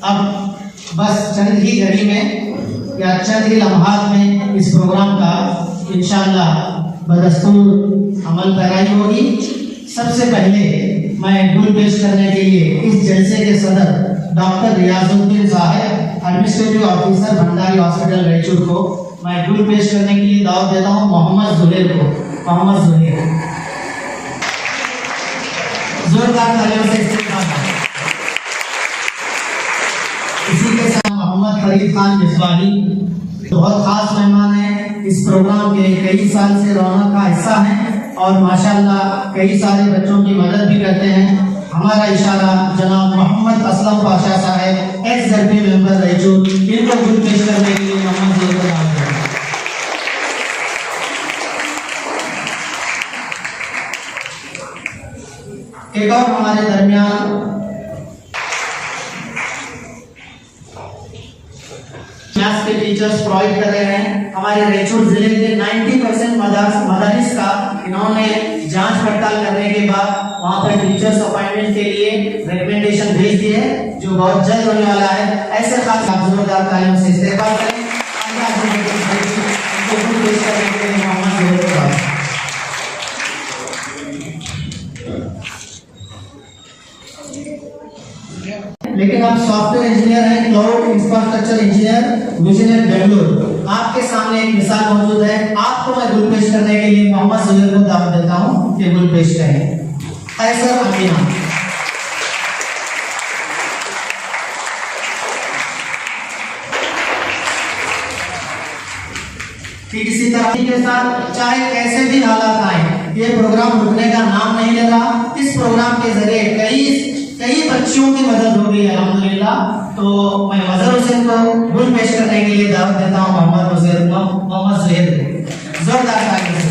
अब बस चंद ही घड़ी में या चंद ही लम्हात में इस प्रोग्राम का इंशाअल्लाह बदस्तूर अमल पैराई होगी। सबसे पहले मैं गुल पेश करने के लिए इस जलसे के सदर डॉक्टर रियाजुद्दीन साहब, administrative officer Bhandari hospital Raichur को मैं गुल पेश करने के लिए दावत देता हूँ मोहम्मद जुहैर को। मोहम्मद जुहैर, जोरदार तालियों से इस्तेमाल। इसी के साथ मोहम्मद फरीद खान मिसबाही बहुत खास मेहमान हैं, इस प्रोग्राम के कई साल से रौनक का हिस्सा हैं और माशाअल्लाह कई सारे बच्चों की मदद भी करते हैं। हमारा इशारा जनाब मोहम्मद असलम पाशा साहब, एक्स ZP मेंबर रायचूर, इनको गुल पेश करने के लिए मोहम्मद जुहैर। एक और हमारे दरमियान मैथ्स के टीचर्स प्रोवाइड कर रहे हैं। हमारे रायचूर जिले के 90% मदारिस का इन्होंने जांच पड़ताल करने के बाद वहां पर टीचर्स अपॉइंटमेंट के लिए रिकमेंडेशन भेज दी है, जो बहुत जल्द होने वाला है। ऐसे खास आप जोरदार तालियों से इस्तेमाल करें। लेकिन आप सॉफ्टवेयर इंजीनियर हैं, क्लाउड इंफ्रास्ट्रक्चर इंजीनियर, विजनर बेंगलुरु, आपके सामने एक मिसाल मौजूद है। आपको मैं गुल पेश करने के लिए मोहम्मद जुहैर को दावत देता हूं कि गुल पेश करें। ऐसर अमीना, इसी तरह के साथ चाहे कैसे भी हालात आए, ये प्रोग्राम रुकने का नाम नहीं ले रहा। इस प्रोग्राम के जरिए कई बच्चियों की मदद हो गई है अल्हम्दुलिल्लाह। तो मैं मजहर हुसैन को गुल पेश करने के लिए दावत देता हूँ मोहम्मद जुहैर को। जोरदार तालियों से।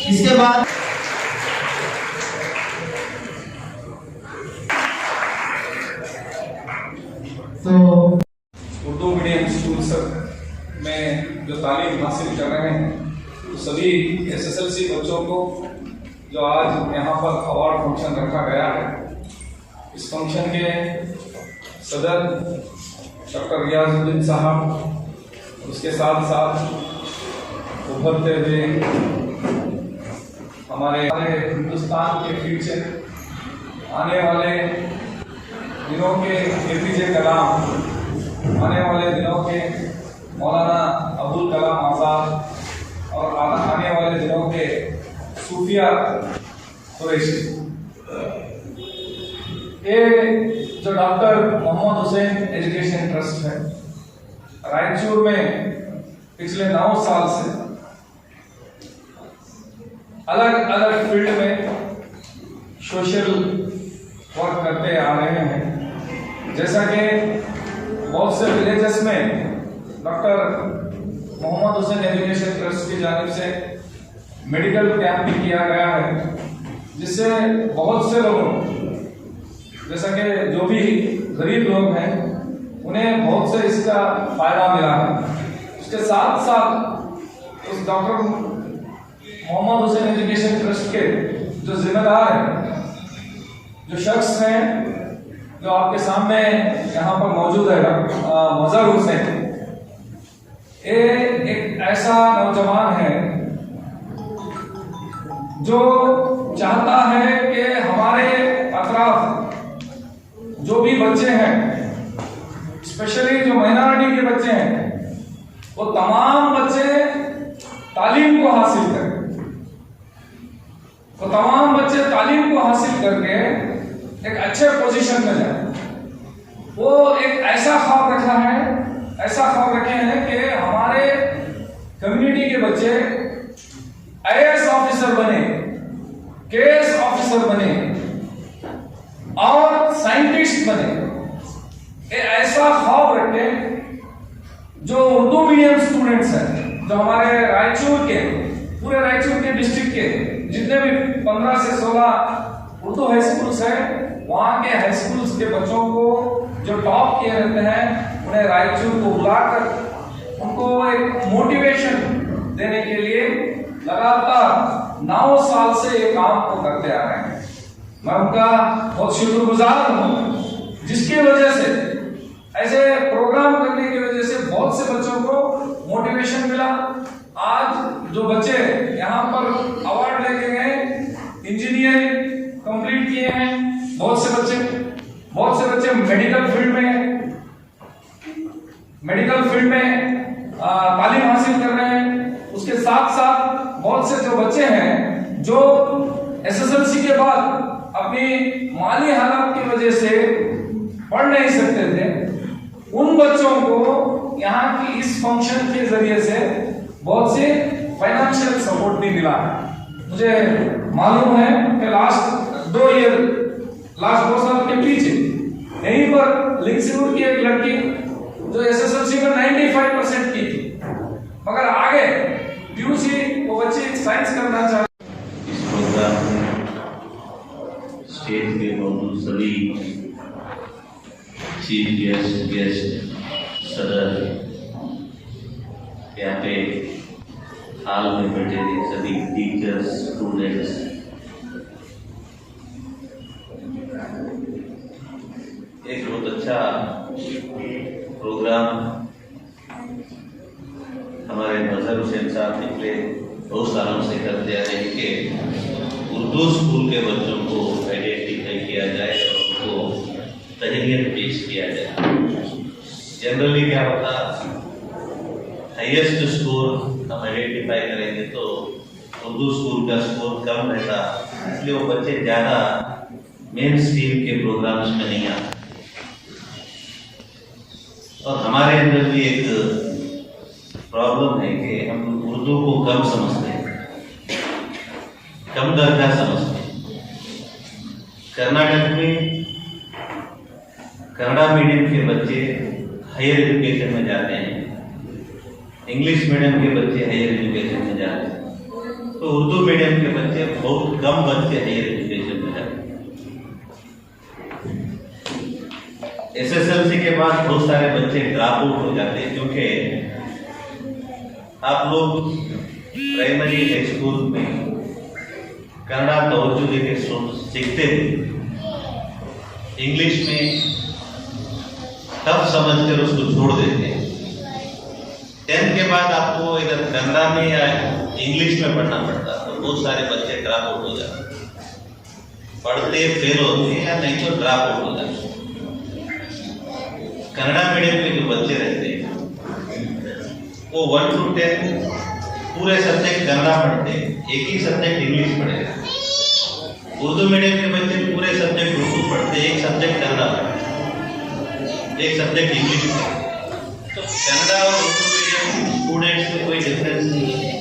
इसके बाद तो उर्दू मीडियम स्कूल में जो तालीम हासिल कर रहे हैं, तो सभी SSLC बच्चों को जो आज यहाँ पर अवार्ड फंक्शन रखा गया है, इस फंक्शन के सदर डॉक्टर रियाजुद्दीन साहब, उसके साथ साथ उभरते हुए हमारे हिंदुस्तान के फ्यूचर आने वाले दिनों के APJ कलाम, आने वाले दिनों के मौलाना अबुल कलाम आज़ाद और आने वाले दिनों के सूफिया कुरैशी, ये जो doctor Mohammad Hussain education trust है, रायचूर में पिछले 9 साल से अलग अलग फील्ड में सोशल वर्क करते आ रहे हैं। जैसा कि बहुत से विलेजेस में doctor Mohammad Hussain education trust की जानिब से मेडिकल कैंप भी किया गया है, जिससे बहुत से लोगों, जैसा कि जो भी गरीब लोग हैं, उन्हें बहुत से इसका फायदा मिला है। उसके साथ साथ उस doctor Mohammad Hussain education trust के जो जिम्मेदार हैं, जो शख्स हैं, जो आपके सामने यहाँ पर मौजूद है, मजहर हुसैन, ये एक ऐसा नौजवान है जो चाहता है कि हमारे अतराफ जो भी बच्चे हैं, स्पेशली जो माइनॉरिटी के बच्चे हैं, वो तमाम बच्चे तालीम को हासिल करें। तो तमाम बच्चे तालीम को हासिल करके एक अच्छे पोजीशन में जाए। वो एक ऐसा ख्वाब रखा है, ऐसा ख्वाब रखे हैं कि हमारे कम्युनिटी के बच्चे IAS ऑफिसर बने, KS ऑफिसर बने और साइंटिस्ट बने। ऐसा ख्वाब रखे जो उर्दू मीडियम स्टूडेंट्स हैं, जो हमारे रायचूर के, पूरे रायचूर के डिस्ट्रिक्ट के जितने भी 15 से 16 उर्दू हाई स्कूल्स हैं, वहाँ के हाई स्कूल्स के बच्चों को जो टॉप किए रहते हैं, उन्हें रायचूर को बुलाकर उनको को एक मोटिवेशन देने के लिए लगातार 9 साल से ये काम को करते आ रहे हैं। मैं उनका बहुत शुक्रगुजार हूँ, जिसकी वजह से ऐसे प्रोग्राम करने की वजह से बहुत से बच्चों को मोटिवेशन मिला। आज जो बच्चे यहाँ पर अवार्ड लेके गए, इंजीनियरिंग कंप्लीट किए हैं, बहुत से बच्चे मेडिकल फील्ड में तालीम हासिल कर रहे हैं। उसके साथ साथ बहुत से जो बच्चे हैं जो एसएसएलसी के बाद अपनी माली हालात की वजह से पढ़ नहीं सकते थे, उन बच्चों को यहाँ की इस फंक्शन के जरिए से बहुत से फाइनेंशियल सपोर्ट भी मिला है। मुझे मालूम है कि लास्ट 2 साल के पीछे यहीं पर लिंगसिंगुर की एक लड़की जो एसएसएलसी में 95% की थी, मगर आगे पीयूसी वो बच्चे साइंस करना चाहते। इस प्रोग्राम में स्टेज पे मौजूद सभी चीफ गेस्ट सदर, यहाँ पे हाल में बैठे सभी टीचर्स, स्टूडेंट्स, एक बहुत अच्छा प्रोग्राम हमारे मजहर हुसैन साहब पिछले 2 सालों से करते आ रहे हैं कि उर्दू स्कूल के बच्चों को आइडेंटिफाई किया जाए और उनको तहरीर पेश किया जाए। जनरली क्या होता, हाईएस्ट स्कोर हम आइडेंटिफाई करेंगे तो उर्दू स्कूल का स्कोर कम रहता, इसलिए वो बच्चे ज़्यादा मेन स्ट्रीम के प्रोग्राम्स में नहीं आते। और हमारे अंदर भी एक प्रॉब्लम है कि हम उर्दू को कम समझते हैं, कम दर्जा समझते हैं। कर्नाटक में कन्नड़ा मीडियम के बच्चे हायर एजुकेशन में जाते हैं, इंग्लिश मीडियम के बच्चे हायर एजुकेशन में जाते हैं, तो उर्दू मीडियम के बच्चे बहुत कम बच्चे हायर एजुकेशन में जाते हैं। एसएसएलसी के बाद बहुत सारे बच्चे ड्रॉप आउट हो जाते हैं, क्योंकि आप लोग प्राइमरी हाई स्कूल में कन्नड़ा तवज्जो देके सीखते थे, इंग्लिश में टफ समझकर उसको छोड़ देते हैं। 10th के बाद आपको इधर कन्नड़ा में या इंग्लिश में पढ़ना पड़ता, तो बहुत सारे बच्चे ड्रॉप आउट हो जाते, पढ़ते फेल होते हैं या नहीं तो ड्रॉप आउट हो जाते। कन्नड़ा मीडियम के जो बच्चे रहते हैं वो 1 to 10 पूरे सब्जेक्ट कन्नड़ा पढ़ते हैं, एक ही सब्जेक्ट इंग्लिश पढ़ेगा। उर्दू मीडियम के बच्चे पूरे सब्जेक्ट उर्दू पढ़ते हैं, एक सब्जेक्ट कन्नड़ा पढ़ते, एक सब्जेक्ट इंग्लिश पढ़ते। तो कन्नड़ा और उर्दू मीडियम स्टूडेंट्स में कोई डिफरेंस नहीं है।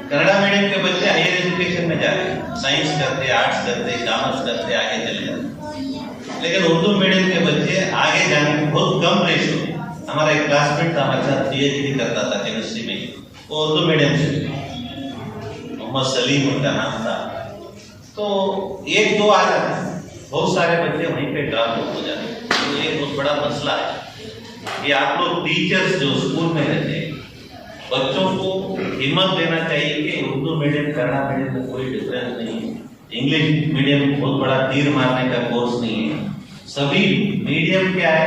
कन्नड़ा मीडियम के बच्चे हायर एजुकेशन में जाते हैं, साइंस करते, आर्ट्स करते, कॉमर्स करते, आगे चले जाते। लेकिन उर्दू मीडियम के बच्चे आगे जाने में बहुत कम रेशो। हमारा एक क्लासमेट था, हमारे साथ PhD करता था केमिस्ट्री में, वो उर्दू मीडियम से, मोहम्मद सलीम उनका नाम था। तो 1-2 आ जाते हैं, बहुत सारे बच्चे वहीं पे ड्रॉप आउट हो जाते हैं। तो ये बहुत बड़ा मसला है कि आप लोग टीचर्स जो स्कूल में रहते हैं, बच्चों को हिम्मत देना चाहिए कि उर्दू मीडियम कन्नड़ा मीडियम में कोई डिफरेंस नहीं है, इंग्लिश मीडियम बहुत बड़ा तीर मारने का कोर्स नहीं है। सभी मीडियम क्या है,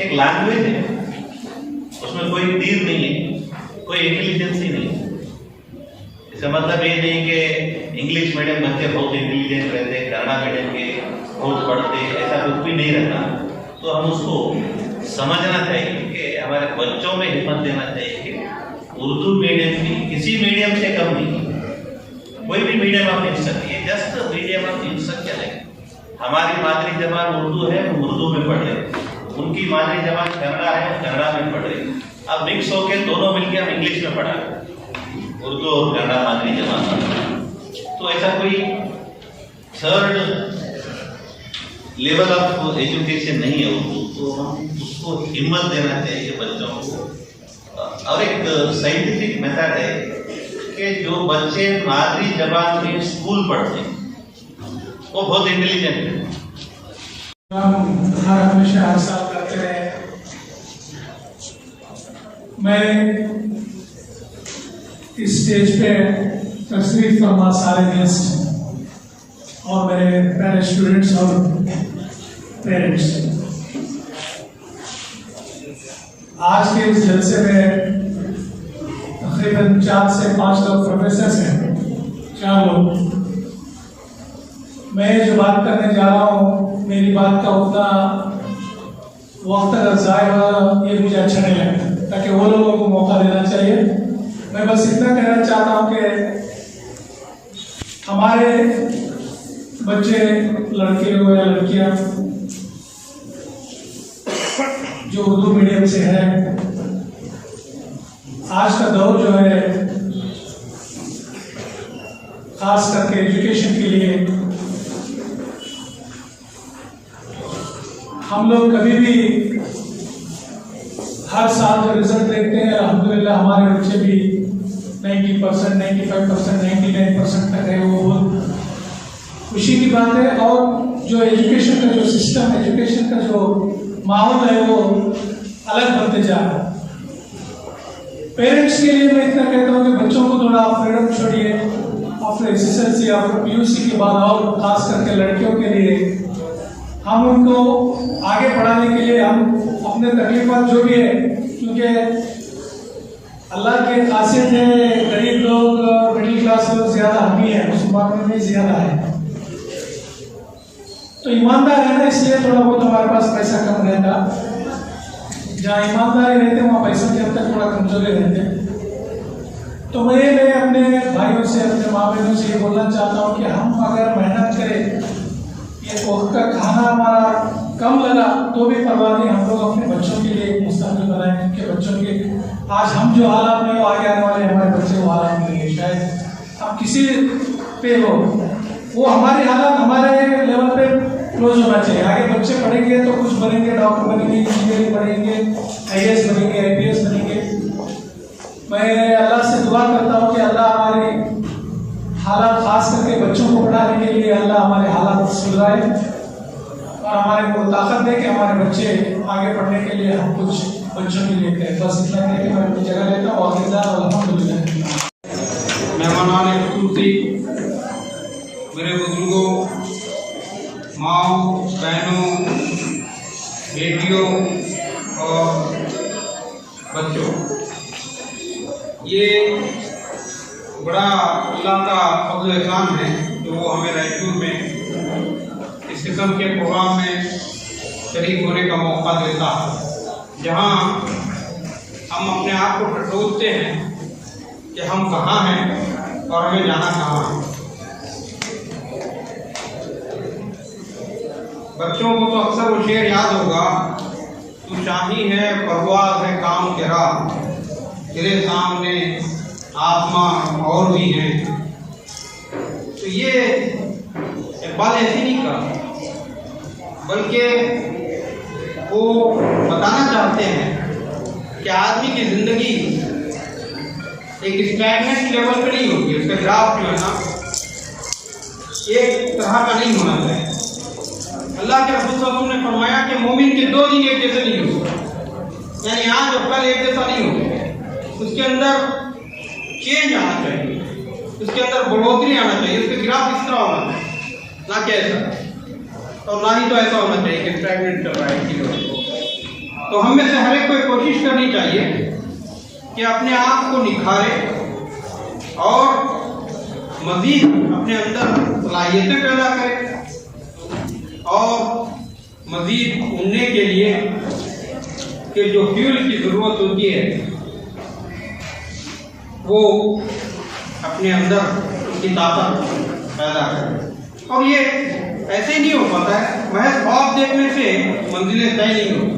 एक लैंग्वेज है, उसमें कोई तीर नहीं है, कोई इंटेलिजेंसी नहीं है। इसका मतलब ये नहीं कि इंग्लिश मीडियम बच्चे बहुत इंटेलिजेंट रहते हैं, कन्नड़ा मीडियम के बहुत पढ़ते, ऐसा कुछ भी नहीं रहता। तो हम उसको समझना चाहिए कि हमारे बच्चों में हिम्मत देना चाहिए कि उर्दू मीडियम भी किसी मीडियम से कम नहीं, कोई भी मीडियम आप लिख सकते हैं, जस्ट मीडियम आप लिख सकते हैं। हमारी मातृ जबान उर्दू है, हम उर्दू में पढ़ रहे हैं, उनकी मातृ जबान कन्नड़ा है, कन्नड़ा में पढ़ रहे हैं। अब मिक्स होके दोनों मिलके हम इंग्लिश में पढ़ा रहे हैं, उर्दू और कन्नड़ा मातृ जबान। तो ऐसा कोई थर्ड लेवल ऑफ एजुकेशन नहीं है उर्दू, तो हम उसको हिम्मत देना चाहिए बच्चों को। और एक साइंटिफिक मेथड है कि जो बच्चे मातृ जबान में स्कूल पढ़ते हैं वो बहुत इंटेलिजेंट है। हम हर हमेशा हर साल करते रहे, मैं इस स्टेज पे तशरीफ फरमा सारे गेस्ट और मेरे प्यारे स्टूडेंट्स और पेरेंट्स, आज के इस जलसे में तकरीबन 4 से 5 लोग प्रोफेसर हैं, 4 लोग। मैं जो बात करने जा रहा हूँ, मेरी बात का उतना वक्त अगर ज़ाया होगा ये मुझे अच्छा नहीं लगता, ताकि वो लोगों को मौका देना चाहिए। मैं बस इतना कहना चाहता हूँ कि हमारे बच्चे, लड़के हो या लड़कियाँ जो उर्दू मीडियम से है, आज का दौर जो है खास करके एजुकेशन के लिए हम लोग कभी भी हर साल जो रिजल्ट देखते हैं, अल्हम्दुलिल्लाह हमारे बच्चे भी 90%, 95%, 99% तक है, वो बहुत खुशी की बात है। और जो एजुकेशन का जो सिस्टम, एजुकेशन का जो माहौल है वो अलग बनते जा रहा है। पेरेंट्स के लिए मैं इतना कहता हूँ कि बच्चों को थोड़ा फ्रीडम छोड़िए। आफ्टर एसएसएलसी, आफ्टर पीयूसी के बाद, और खास करके लड़कियों के लिए हम उनको आगे बढ़ाने के लिए हम अपने तकलीफात जो भी है, क्योंकि अल्लाह की खासियत है, गरीब लोग, मिडिल क्लास लोग ज़्यादा अमीर है, मुसलमान में भी ज़्यादा है, तो ईमानदार है ना, इसलिए थोड़ा बहुत हमारे पास पैसा कम रहता। जहाँ ईमानदारी रहते वहाँ पैसा के हद तक थोड़ा कमजोरी रहते। तो मैं अपने भाइयों से, अपने माँ बहनों से ये बोलना चाहता हूँ कि हम अगर मेहनत करें, ये वक्त का खाना हमारा कम लगा तो भी परवाह नहीं, हम लोग अपने बच्चों के लिए मुस्तकबिल बनाएं, क्योंकि बच्चों के आज हम जो हालात में हो, आगे आने वाले हमारे बच्चे वो हालात में है। शायद हम किसी पे हो, वो हमारे हालात हमारे लेवल पे क्लोज होना चाहिए। आगे बच्चे पढ़ेंगे तो कुछ बनेंगे, डॉक्टर बनेंगे, इंजीनियरिंग पढ़ेंगे, IAS बनेंगे, IPS बनेंगे। मैं अल्लाह से दुआ करता हूँ कि अल्लाह हमारे हालात, खास करके बच्चों को पढ़ाने के लिए अल्लाह हमारे हालात सुधराए और हमारे को ताकत दे कि हमारे बच्चे आगे पढ़ने के लिए हम कुछ बच्चों के लिए करें। बस इतना कह के मैं अपनी जगह लेता हूँ। अल्हम्दुलिल्लाह। मेहमानान खुसूसी, मेरे बुजुर्गों, माओ, बहनों, बेटियों और बच्चों, ये बड़ा अल्लाह का फज़ल एहसान है जो हमें रायपुर में इस किस्म के प्रोग्राम में शरीक होने का मौका देता है, जहाँ हम अपने आप को टटोलते हैं कि हम कहाँ हैं और हमें जाना कहाँ है। बच्चों को तो अक्सर वो शेर याद होगा, तू शाही है, परवाज़ है काम तेरा, तेरे सामने आसमां और भी हैं। तो ये इकबाल ऐसे नहीं कहा, बल्कि वो बताना चाहते हैं कि आदमी की ज़िंदगी एक स्टैगनेंट लेवल पर नहीं होती, उसका ग्राफ जो है ना एक तरह का नहीं होना चाहिए। अल्लाह के रसूल सल्लल्लाहु अलैहि वसल्लम ने फरमाया कि मोमिन के 2 दिन एक जैसे नहीं होते, यानी आज और कल एक जैसा नहीं होते। उसके अंदर चेंज आना चाहिए, उसके अंदर बढ़ोतरी आना चाहिए, उसके ग्राफ इस तरह होना चाहिए, ना कि ऐसा, और ना ही तो ऐसा होना चाहिए कि स्टैगनेंट चल रहा है चीज़ों। तो हम में से हर एक को कोशिश करनी चाहिए कि अपने आप को निखारे और मज़ीद अपने अंदर सलाहियतें पैदा करे और मज़ीद उड़ने के लिए कि जो फ्यूल की ज़रूरत होती है वो अपने अंदर उसकी ताकत पैदा करे। और ये ऐसे ही नहीं हो पाता है, महज ख्वाब देखने से मंजिलें तय नहीं होती।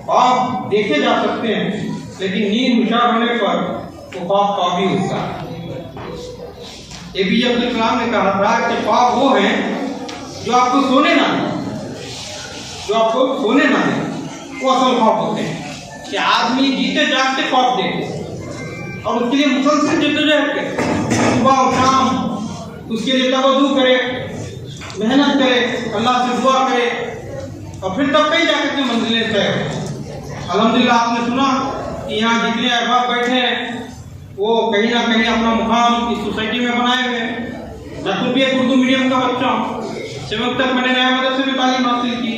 ख्वाब देखे जा सकते हैं, लेकिन नींद हुशार होने पर वो ख्वाब काबी होता है। APJ अब्दुल कलाम ने कहा था कि ख्वाब वो हैं जो आपको सोने ना दें, जो आपको सोने ना दें, वो असल ख्वाब होते हैं। कि आदमी जीते जागते ख्वाब देखे और उसके लिए मुसलसल जद्दोजहद करे, सुबह और शाम उसके लिए तवज्जो करे, मेहनत करे, अल्लाह से दुआ करे, और फिर तब कहीं जाकर के मंजिलें तय हो। अल्हम्दुलिल्लाह आपने सुना कि यहाँ जितने अहबाब बैठे हैं वो कहीं ना कहीं अपना मुकाम इस सोसाइटी में बनाए हुए हैं। मैं खुद भी एक उर्दू मीडियम का बच्चा हूँ। 7th तक मैंने नया मदरसे में तालीम हासिल की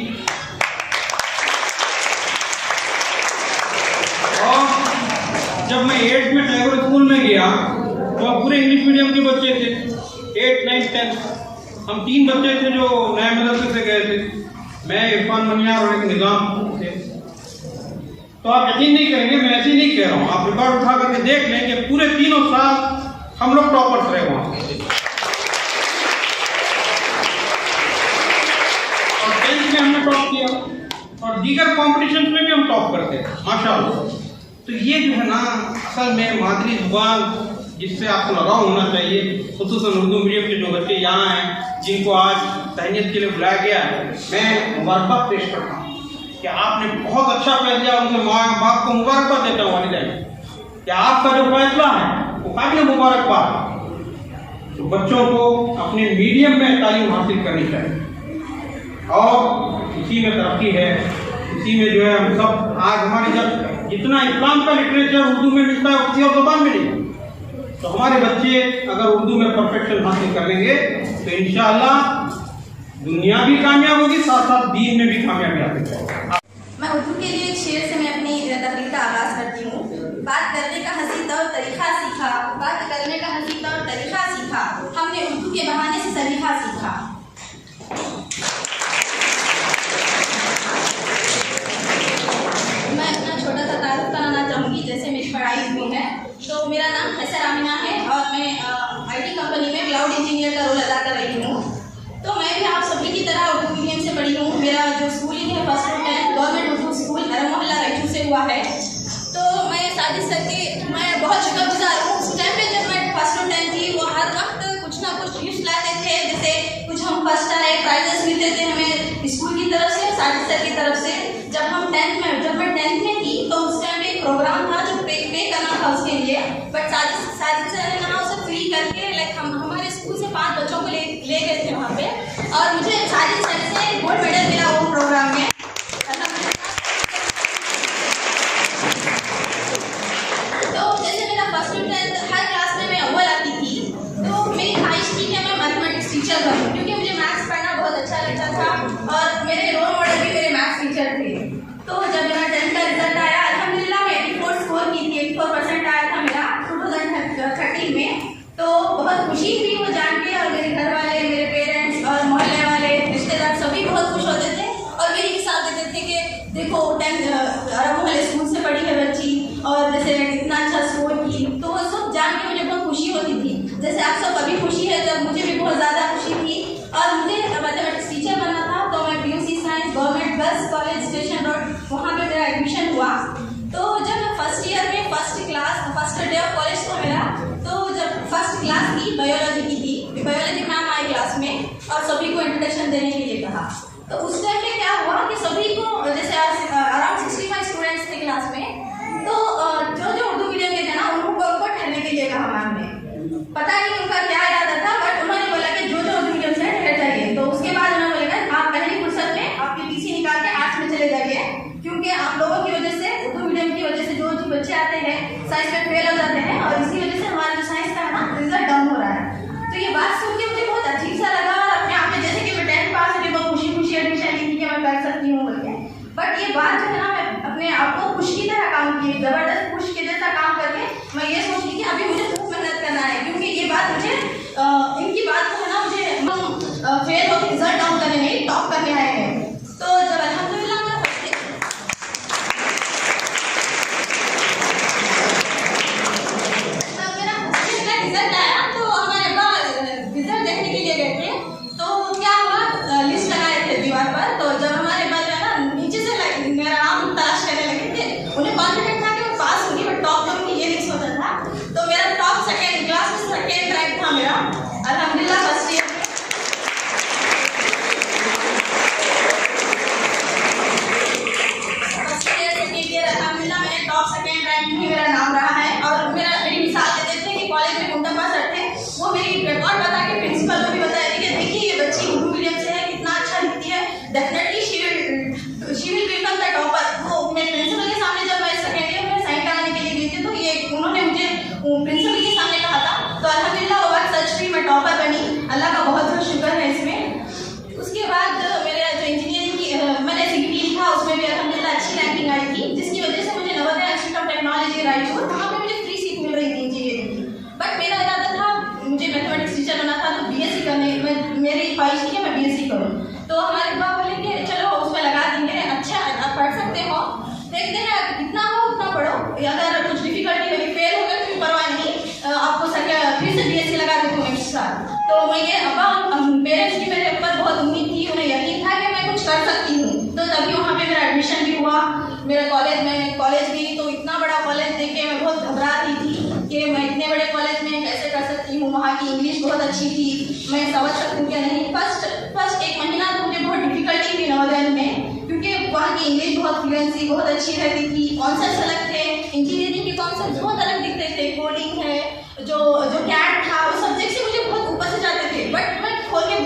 और जब मैं 8th में टैगोर स्कूल में गया तो पूरे इंग्लिश मीडियम के बच्चे थे। 8th 9th 10th हम 3 बच्चे थे जो नए मदरसे से गए थे, मैं, इरफान मनियार और एक निज़ाम थे। तो आप यकीन नहीं करेंगे, मैं ऐसे ही नहीं कह रहा हूँ, आप रिकॉर्ड उठा करके देख लें कि पूरे 3 साल हम लोग टॉपर्स रहे वहाँ पे। और 10th में हमने टॉप किया और दीगर कॉम्पिटिशन में भी हम टॉप करते हैं माशाल्लाह। तो ये जो है ना असल में मादरी जुबान जिससे आपको लगाव होना चाहिए, खुसूसन उर्दू मीडियम के जो बच्चे यहाँ हैं जिनको आज तहनीत के लिए बुलाया गया है, मैं मुबारकबाद पेश करता हूँ कि आपने बहुत अच्छा फैसला, उनके माँ बाप को मुबारकबाद देता हूँ वालिदैन कि आपका जो फैसला है वो काबिल मुबारकबाद। तो बच्चों को अपने मीडियम में तालीम हासिल करनी चाहिए और इसी में तरक्की है, इसी में जो है हम सब आज हमारे जब जितना इस्लाम का लिटरेचर उर्दू में मिलता है किसी और ज़बान में नहीं, तो हमारे बच्चे अगर उर्दू में परफेक्शन हासिल कर लेंगे तो इंशाअल्लाह दुनिया भी कामयाब होगी, साथ साथ दीन में भी कामयाबी हासिल करेगी। मैं उर्दू के लिए एक शेर से मैं अपनी तकरीर का आगाज़ करती हूँ। बात करने का हंसी तौर तरीक़ा सीखा, बात करने का हंसी तौर तरीक़ा सीखा, हमने उर्दू के बहाने से सलीक़ा सीखा। मैं अपना छोटा सा तारुफ कराना चाहूँगी जैसे मेरी पढ़ाई हुई है। तो मेरा नाम हैसर आमिना है और मैं IT कंपनी में क्लाउड इंजीनियर का रोल अदा कर रही हूँ। तो मैं भी आप सभी की तरह उर्दू मीडियम से पढ़ी हूँ। मेरा जो स्कूलिंग है 1st से 10th गवर्नमेंट उर्दू स्कूल अरब मोहल्ला रायचूर से हुआ है। तो मैं साजिश करके मैं बहुत शुक्रगुजार हूँ। उस टाइम पे जब मैं 1st से 10th थी वो हर वक्त कुछ ना कुछ लिस्ट लाते थे, जैसे कुछ हम फर्स्ट आए, प्राइजेस मिलते थे हमें स्कूल की तरफ से, साजिश सर की तरफ से। जब मैं 10th में थी तो उस टाइम पे एक प्रोग्राम था जो पे करना था उसके लिए, बट साजिश सर ने कहा उसे फ्री करके लाइक हमारे स्कूल से 5 बच्चों को ले गए थे वहाँ पे और मुझे साजिश सर से गोल्ड मेडल मिला वो प्रोग्राम में। तो जैसे मेरा 1st से 10th हर क्लास में मैं अव्वल आती थी, तो मेरी ख्वाहिश थी कि मैं मैथमेटिक्स टीचर बनूँ क्योंकि मुझे मैथ्स पढ़ना बहुत अच्छा लगता था और मेरे रोल मॉडल भी मेरे मैथ्स टीचर थे। तो जब मेरा 10th का रिजल्ट आया अल्हम्दुलिल्लाह मैं 84 स्कोर की थी, 84% आया था मेरा 2013 में। तो बहुत खुशी थी वो जान के और मेरे घर वाले, मेरे पेरेंट्स और मोहल्ले वाले, रिश्तेदार सभी बहुत खुश होते थे और मेरी हिसाब देते थे कि देखो 10th अरब मोहल्ले स्कूल से पढ़ी है बच्ची और जैसे इतना अच्छा स्कोर की। तो वो सब जान के मुझे बहुत खुशी होती थी, जैसे आप सब अभी खुशी है जब मुझे भी बहुत ज़्यादा खुशी थी। और मुझे मैथमेटिक्स टीचर बनना था तो मैं PUC science government girls college station road वहाँ पे मेरा एडमिशन हुआ। तो जब मैं 1st ईयर में फर्स्ट डे ऑफ कॉलेज था मेरा, तो जब 1st क्लास की बायोलॉजी की थी, बायोलॉजी मैम आई क्लास में और सभी को इंट्रोडक्शन देने के लिए कहा। तो उस टाइम में क्या हुआ कि सभी को जैसे अराउंड 65 स्टूडेंट्स थे क्लास में, तो जो उर्दू मीडियम के थे ना उनको ठहरने के लिए कहा मैम ने। पता नहीं उनका क्या इरादा था बट उन्होंने बोला कि जो उर्दू मीडियम से ठहर जाइए। तो उसके बाद उन्होंने बोला आप पहली फुर्सत में आपकी PC निकाल के आर्ट्स में चले जाइए क्योंकि आप लोगों की वजह से उर्दू मीडियम की वजह से जो बच्चे आते हैं साइंस में फेल हो जाते हैं और इसी वजह से हमारा जो साइंस का है ना रिजल्ट डाउन हो रहा है। तो ये बात सुन के मुझे बहुत अजीब सा लगा और अपने आप में जैसे कि मैं 10th पास होकर बहुत खुशी एडमिशन ली थी कि मैं कर सकती हूँ बोल के, बट ये बात जो है ना मैं अपने आप को खुश की तरह काम की, जबरदस्त खुश के जैसा काम करके मैं ये सोचती कि अभी मुझे खूब मेहनत करना है क्योंकि ये बात मुझे इनकी बात को है ना मुझे फेल होकर रिजल्ट डाउन करने नहीं टॉप करने आए हैं। तो जब अल्हम्दुलिल्लाह रिजल्ट आया तो हमारे रिजल्ट देखने के लिए गए थे। तो क्या हुआ लिस्ट लगाए थे दीवार पर, तो जब हमारे बल ना नीचे से मेरा नाम तलाश करने लगे थे, उन्हें कॉन्फिडेंट था कि मैं पास होगी बट टॉप करूँगी ये नहीं सोचा था। तो मेरा टॉप सेकेंड क्लास में सेकेंड रैंक था मेरा अल्हम्दुलिल्लाह 1st ईयर में। अल्हम्दुलिल्लाह मेरे टॉप सेकेंड रैंक में मेरा नाम रहा है और मेरी मिसाल देते थे कि कॉलेज में मुंडा सर थे, वो मेरी रिकॉर्ड बता के प्रिंसिपल को भी बताया थे कि देखिए ये बच्ची उर्दू मीडियम से है, कितना अच्छा लिखती है, definitely she will become the topper. वो मैं प्रिंसिपल के अल्लाह का बहुत बहुत शुक्र है इसमें। उसके बाद मेरा जो इंजीनियरिंग की मैंने CBT लिखा, उसमें भी अल्हम्दुलिल्लाह अच्छी रैंकिंग आई थी, जिसकी वजह से मुझे Navodaya institute of technology Raipur, वहाँ पे मुझे फ्री सीट मिल रही थी इंजीनियरिंग की। बट मेरा इरादा था मुझे मैथमेटिक्स टीचर बनना था, तो BSc करने मेरी ख्वाहिश थी कि मैं BSc करूँ। तो हमारे बाबा बोले कि चलो उसमें लगा देंगे, अच्छा आप पढ़ सकते हो, देखते हैं कितना हो उतना पढ़ो, अगर कुछ डिफिकल्टी होगी फेल हो गए तो परवाह नहीं, आपको फिर से BSc लगा देती हूँ नेक्स्ट साल। तो मैं ये पेरेंट्स की मेरे ऊपर बहुत उम्मीद थी, उन्हें यकीन था कि मैं कुछ कर सकती हूँ, तो तभी वहाँ पे मेरा एडमिशन भी हुआ। मेरे कॉलेज गई तो इतना बड़ा कॉलेज देख के मैं बहुत घबराती थी कि मैं इतने बड़े कॉलेज में कैसे कर सकती हूँ। वहाँ की इंग्लिश बहुत अच्छी थी, मैं समझ सकती हूँ क्या नहीं। फर्स्ट 1 महीना तो मुझे बहुत डिफिकल्टी थी नवोदय में, क्योंकि वहाँ की इंग्लिश बहुत फ्लुएंसी बहुत अच्छी रहती थी, कॉन्सेप्ट्स अलग थे, इंजीनियरिंग के कॉन्सेप्ट्स बहुत अलग दिखते थे, कोडिंग है जो कैट था उस सब्जेक्ट से मुझे बहुत ऊपर से जाते थे। बट मैं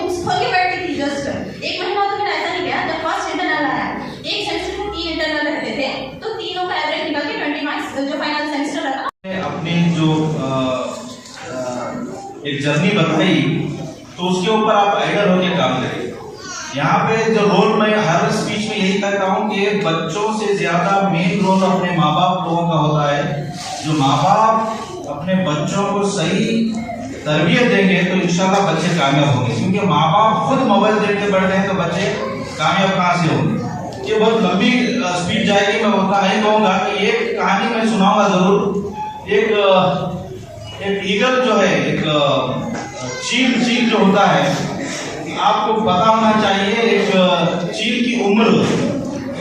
बुक्स खोल के बैठती थी। जस्ट 1 महीना तो मेरा ऐसा नहीं गया। जब फर्स्ट इंटरनल आया, एक सेमेस्टर में 3 इंटरनल रहते थे, तो तीनों का एवरेज निकल के 20 मार्क्स जो फाइनल सेमेस्टर रहा। अपनी जो एक जर्नी बताई, तो उसके ऊपर आप आइडल होकर काम करें। यहाँ पे जो रोल मैं हर स्पीच में यही कहता हूँ कि बच्चों से ज्यादा मेन रोल अपने माँ बाप लोगों का होता है। जो माँ बाप अपने बच्चों को सही तरबियत देंगे तो इंशाल्लाह बच्चे कामयाब होंगे, क्योंकि माँ बाप खुद मोबाइल देखते बढ़ रहे हैं तो बच्चे कामयाब कहाँ से होंगे। ये बहुत लंबी स्पीच जाएगी, मैं उतना नहीं कहूँगा कि एक कहानी मैं सुनाऊंगा जरूर। एक ईगल जो है, एक चील जो होता है, आपको पता होना चाहिए एक चील की उम्र,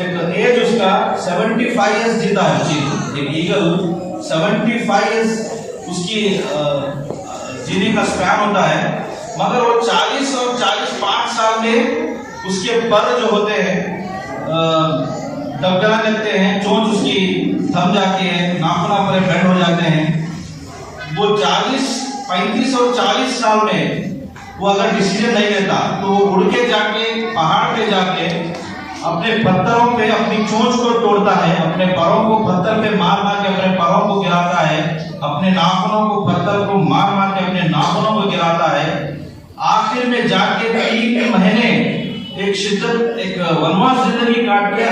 एक एज उसका 75 इयर्स जीता है चील। एक ईगल 75 इयर्स उसकी जीने का स्पैन होता है, मगर वो 40 और 45 साल में उसके पर जो होते हैं दबदबा लगते हैं, चोंच उसकी थम जाती है, नाखून पर बेंड हो जाते हैं। वो 35 और 40 साल में वो अगर डिसीजन नहीं लेता तो वो उड़ के जाके पहाड़ पे जाके अपने पत्थरों पे अपनी चोंच को तोड़ता है, अपने पैरों को पत्थर पे मार मार के अपने पैरों को गिराता है, अपने नाखूनों को पत्थर को मार मार के अपने नाखूनों को गिराता है। आखिर में जाके 3 महीने एक वनवास जिंदगी काट के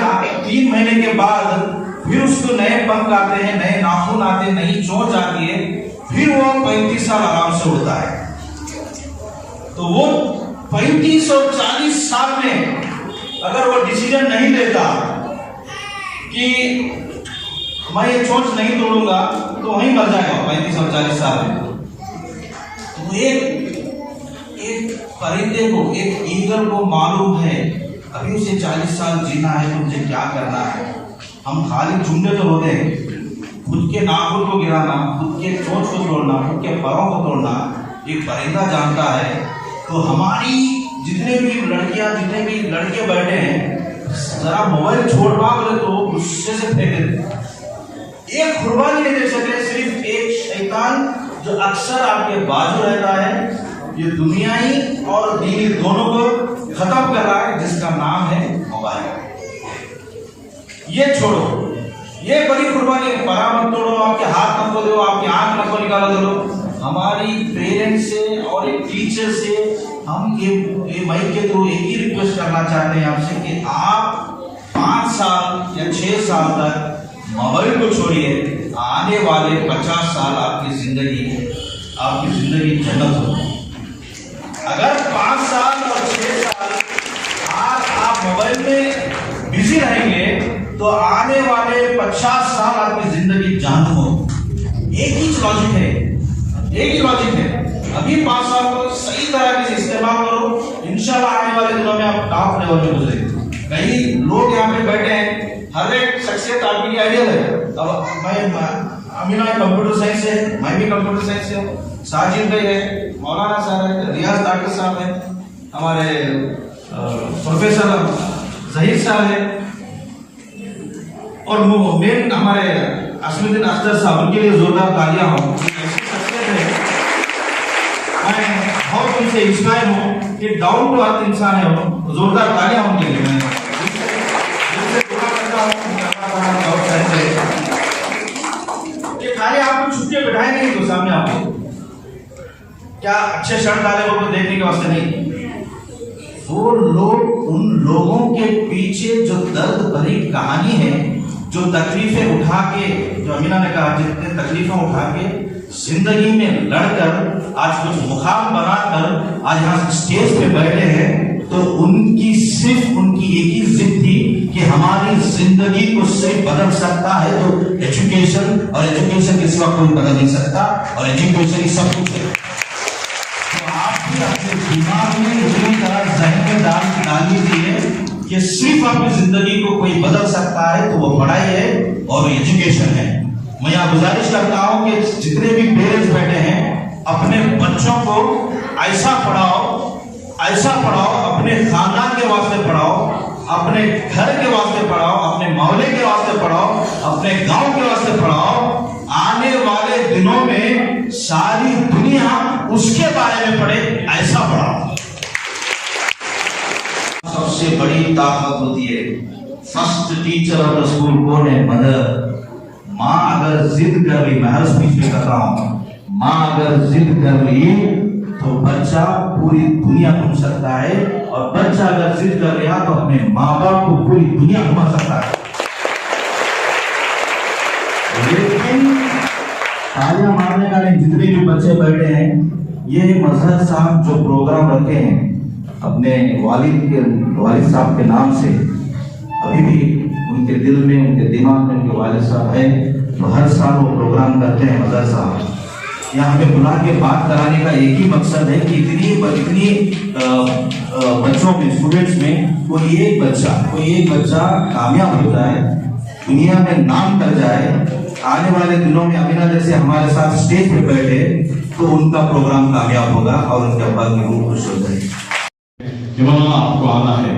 3 महीने के बाद फिर उसको नए पंख आते हैं, नए नाखून आते हैं, नई चोंच आती है, फिर वो 35 साल आराम से उड़ता है। तो वो 35 और 40 साल में अगर वो डिसीजन नहीं लेता कि मैं ये चोंच नहीं तोड़ूंगा तो वहीं मर जाएगा 35 और 40 साल में। तो एक परिंदे को, एक ईगल को मालूम है अभी उसे 40 साल जीना है तो मुझे क्या करना है। हम खाली झुंडे तो होते हैं, खुद के नाखून को गिराना, खुद के चोंच को तोड़ना, खुद के पैरों को तोड़ना एक परिंदा जानता है। तो हमारी जितने भी लड़कियां, जितने भी लड़के बैठे हैं, जरा मोबाइल छोड़वा बोले तो गुस्से से फेंक देते। एक कुर्बानी नहीं दे सकते, सिर्फ एक शैतान जो अक्सर आपके बाजू रहता है, ये दुनियाई और दीनी दोनों को खत्म कर रहा है, जिसका नाम है मोबाइल। ये छोड़ो, ये बड़ी कुर्बानी है। पैर मत तोड़ो, आपके हाथ मत दो, आपकी आंख मत निकालो दो। हमारी पेरेंट्स से और एक टीचर से हम ये माइक के थ्रू एक ही रिक्वेस्ट करना चाहते हैं आपसे कि आप 5 साल या 6 साल तक मोबाइल को छोड़िए। आने वाले 50 साल आपकी जिंदगी जन्नत हो। अगर 5 साल और 6 साल आज आप मोबाइल में बिजी रहेंगे तो आने वाले 50 साल आपकी जिंदगी जहन्नम हो। एक ही लॉजिक है, अभी 5 साल को सही तरह से इस्तेमाल करो, इंशाल्लाह आने वाले दिनों में आप टॉप लेवल पे गुजरेंगे। कई लोग यहाँ पे बैठे हैं, हर एक शख्सियत आपके लिए आइडियल है। अब मैं अमीना कंप्यूटर साइंस से, मैं भी कंप्यूटर साइंस से हूँ, साजिद भाई है, मौलाना साहब है, रियाज डॉक्टर साहब है, हमारे प्रोफेसर जहीर साहब है, और मेन हमारे असमुद्दीन अख्तर साहब, उनके लिए जोरदार तालियां हो। मैं बहुत उनसे इंस्पायर हूँ कि डाउन टू अर्थ इंसान है वो, जोरदार तालियां उनके लिए। मैं दुआ करता हूँ कि खाली आपको छुट्टियां बैठाएंगे तो सामने आपको क्या अच्छे शर्ट डाले वो देखने के वास्ते नहीं, वो लोग, उन लोगों के पीछे जो दर्द भरी कहानी है, जो तकलीफें उठा के, जो अमीना ने कहा जितने तकलीफें उठा के जिंदगी में लड़कर आज कुछ मुकाम बनाकर आज यहाँ स्टेज पे बैठे हैं, तो उनकी सिर्फ उनकी एक ही जिद थी कि हमारी जिंदगी को सिर्फ बदल सकता है तो एजुकेशन, और एजुकेशन के सिवा कोई बदल नहीं सकता, और एजुकेशन ही सब कुछ है। तो आप भी अपने दिमाग में इतनी तरह जहन में डाल दीजिए कि सिर्फ आपकी जिंदगी को कोई बदल सकता है तो वो पढ़ाई है और एजुकेशन है। मैं यहाँ गुजारिश करता हूँ कि जितने भी पेरेंट्स बैठे हैं अपने बच्चों को ऐसा पढ़ाओ, अपने खानदान के वास्ते पढ़ाओ, अपने घर के वास्ते पढ़ाओ, अपने मोहल्ले के वास्ते पढ़ाओ, अपने गांव के वास्ते पढ़ाओ। आने वाले दिनों में सारी दुनिया उसके बारे में पढ़े, ऐसा पढ़ाओ। सबसे बड़ी ताकत होती है, first teacher of the school कौन है? मदर। माँ अगर जिद कर रही, मैं हर स्पीच में कर रहा हूँ, माँ अगर जिद कर रही तो बच्चा पूरी दुनिया घूम सकता है, और बच्चा अगर जिद कर रहा तो अपने माँ बाप को पूरी दुनिया घुमा सकता है। लेकिन तालियां मारने का नहीं, जितने भी बच्चे बैठे हैं, ये मजहर साहब जो प्रोग्राम रखे हैं अपने वालिद साहब के नाम से, अभी भी उनके दिल में, उनके दिमाग में उनके वालिद साहब है, तो हर साल वो प्रोग्राम करते हैं मदर साहब। यहाँ हमें बुला के बात कराने का एक ही मकसद है कि इतनी बच्चों में, स्टूडेंट्स में कोई एक बच्चा कामयाब हो जाए, दुनिया में नाम कर जाए, आने वाले दिनों में अमीना जैसे हमारे साथ स्टेज पे बैठे तो उनका प्रोग्राम कामयाब होगा और उनके अब्बा की रूह खुश हो जाएगी। मौलाना आपको आना है,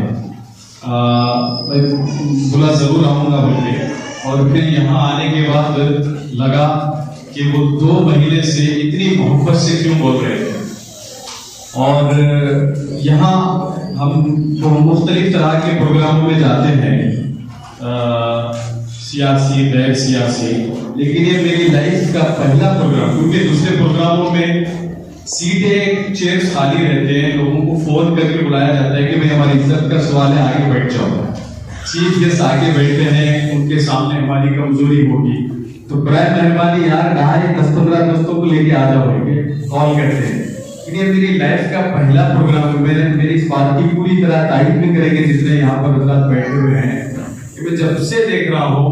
मैं बुला जरूर आऊंगा बोले, और फिर यहाँ आने के बाद लगा कि वो 2 महीने से इतनी मोहब्बत से क्यों बोल रहे थे। और यहाँ हम जो मुख्तलिफ तरह के प्रोग्रामों में जाते हैं, सियासी, गैर सियासी, लेकिन ये मेरी लाइफ का पहला प्रोग्राम, क्योंकि दूसरे प्रोग्रामों में सीटें, चेयर्स खाली रहते हैं, लोगों को फोन करके बुलाया जाता है कि भाई हमारी इज्जत का सवाल है, आगे बैठ जाओ। चीफ गेस्ट आगे बैठते हैं, उनके सामने हमारी कमजोरी होगी तो बराए मेहरबानी यार 10-15 दोस्तों को लेके आ जाओगे, कॉल करते हैं। ये मेरी लाइफ का पहला प्रोग्राम है। मेरी इस बात की पूरी तरह तारीफ भी करेंगे जितने यहाँ पर हजरात बैठे हुए हैं कि मैं जब से देख रहा हूँ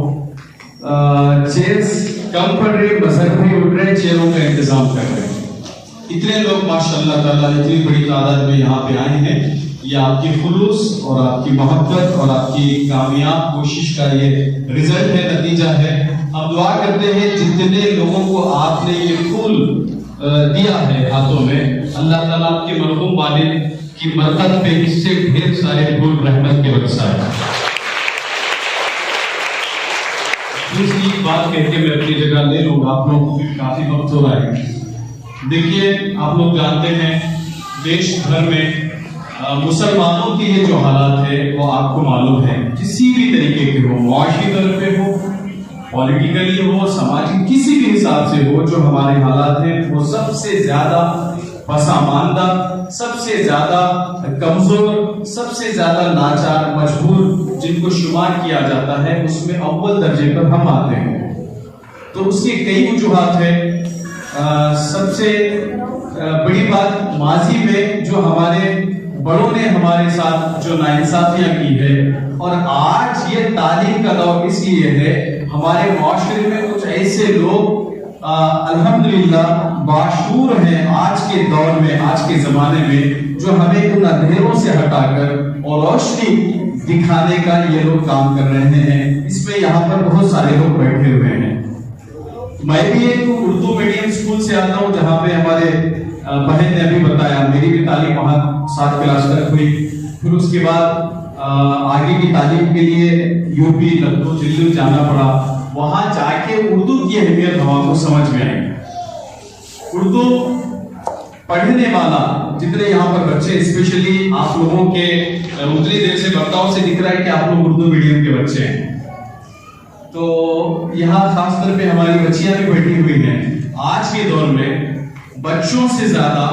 चेयर्स कम पड़ रही, बसर भी उठ रहे, चेयरों का इंतजाम कर रहे हैं। इतने लोग माशाअल्लाह ताला इतनी बड़ी तादाद में यहाँ पे आए हैं, ये आपकी खुलूस और आपकी मोहब्बत और आपकी कामयाब कोशिश का ये रिजल्ट है, नतीजा है। हम दुआ करते हैं जितने लोगों को आपने ये फूल दिया है हाथों में, अल्लाह ताला आपके मरहूम वालिद की बरकत पे इससे ढेर सारे फूल रहमत के बरसाए। दूसरी बात कहकर मैं अपनी जगह ले लूंगा, आप लोगों को काफी वक्त हो रहा है। देखिए, आप लोग जानते हैं देश भर में मुसलमानों के ये जो हालात है वो आपको मालूम है, किसी भी तरीके के हो, मुआशी तौर पे हो, पॉलिटिकली हो, सामाजिक किसी भी हिसाब से हो, जो हमारे हालात हैं वो सबसे ज्यादा पसमानदा, सबसे ज्यादा कमजोर, सबसे ज्यादा लाचार, मजबूर जिनको शुमार किया जाता है उसमें अव्वल दर्जे पर हम आते हैं। तो उसकी कई वजूहात है। सबसे बड़ी बात, माजी में जो हमारे बड़ों ने हमारे साथ जो नाइंसाफियां की है, और आज ये तालीम का दौर इसलिए है, हमारे माशरे में कुछ ऐसे लोग अल्हम्दुलिल्लाह बाशूर हैं आज के दौर में, आज के जमाने में, जो हमें उन अंधेरों से हटाकर और रोशनी दिखाने का ये लोग काम कर रहे हैं। इसमें यहाँ पर बहुत सारे लोग बैठे हुए हैं। मैं भी एक उर्दू मीडियम स्कूल से आता हूँ जहाँ पे हमारे बहन ने अभी बताया, मेरी भी तालीम वहाँ 7 क्लास तक हुई। फिर उसके बाद आगे की तालीम के लिए यूपी, लखनऊ, दिल्ली जाना पड़ा। वहां जाके उर्दू की अहमियत हमको समझ में आई। उर्दू पढ़ने वाला जितने यहाँ पर बच्चे, स्पेशली आप लोगों के उतनी देर से बर्ताव से दिख रहा है कि आप लोग उर्दू मीडियम के बच्चे हैं। तो यहाँ खासतौर पे हमारी बच्चियां भी बैठी हुई हैं। आज के दौर में बच्चों से ज्यादा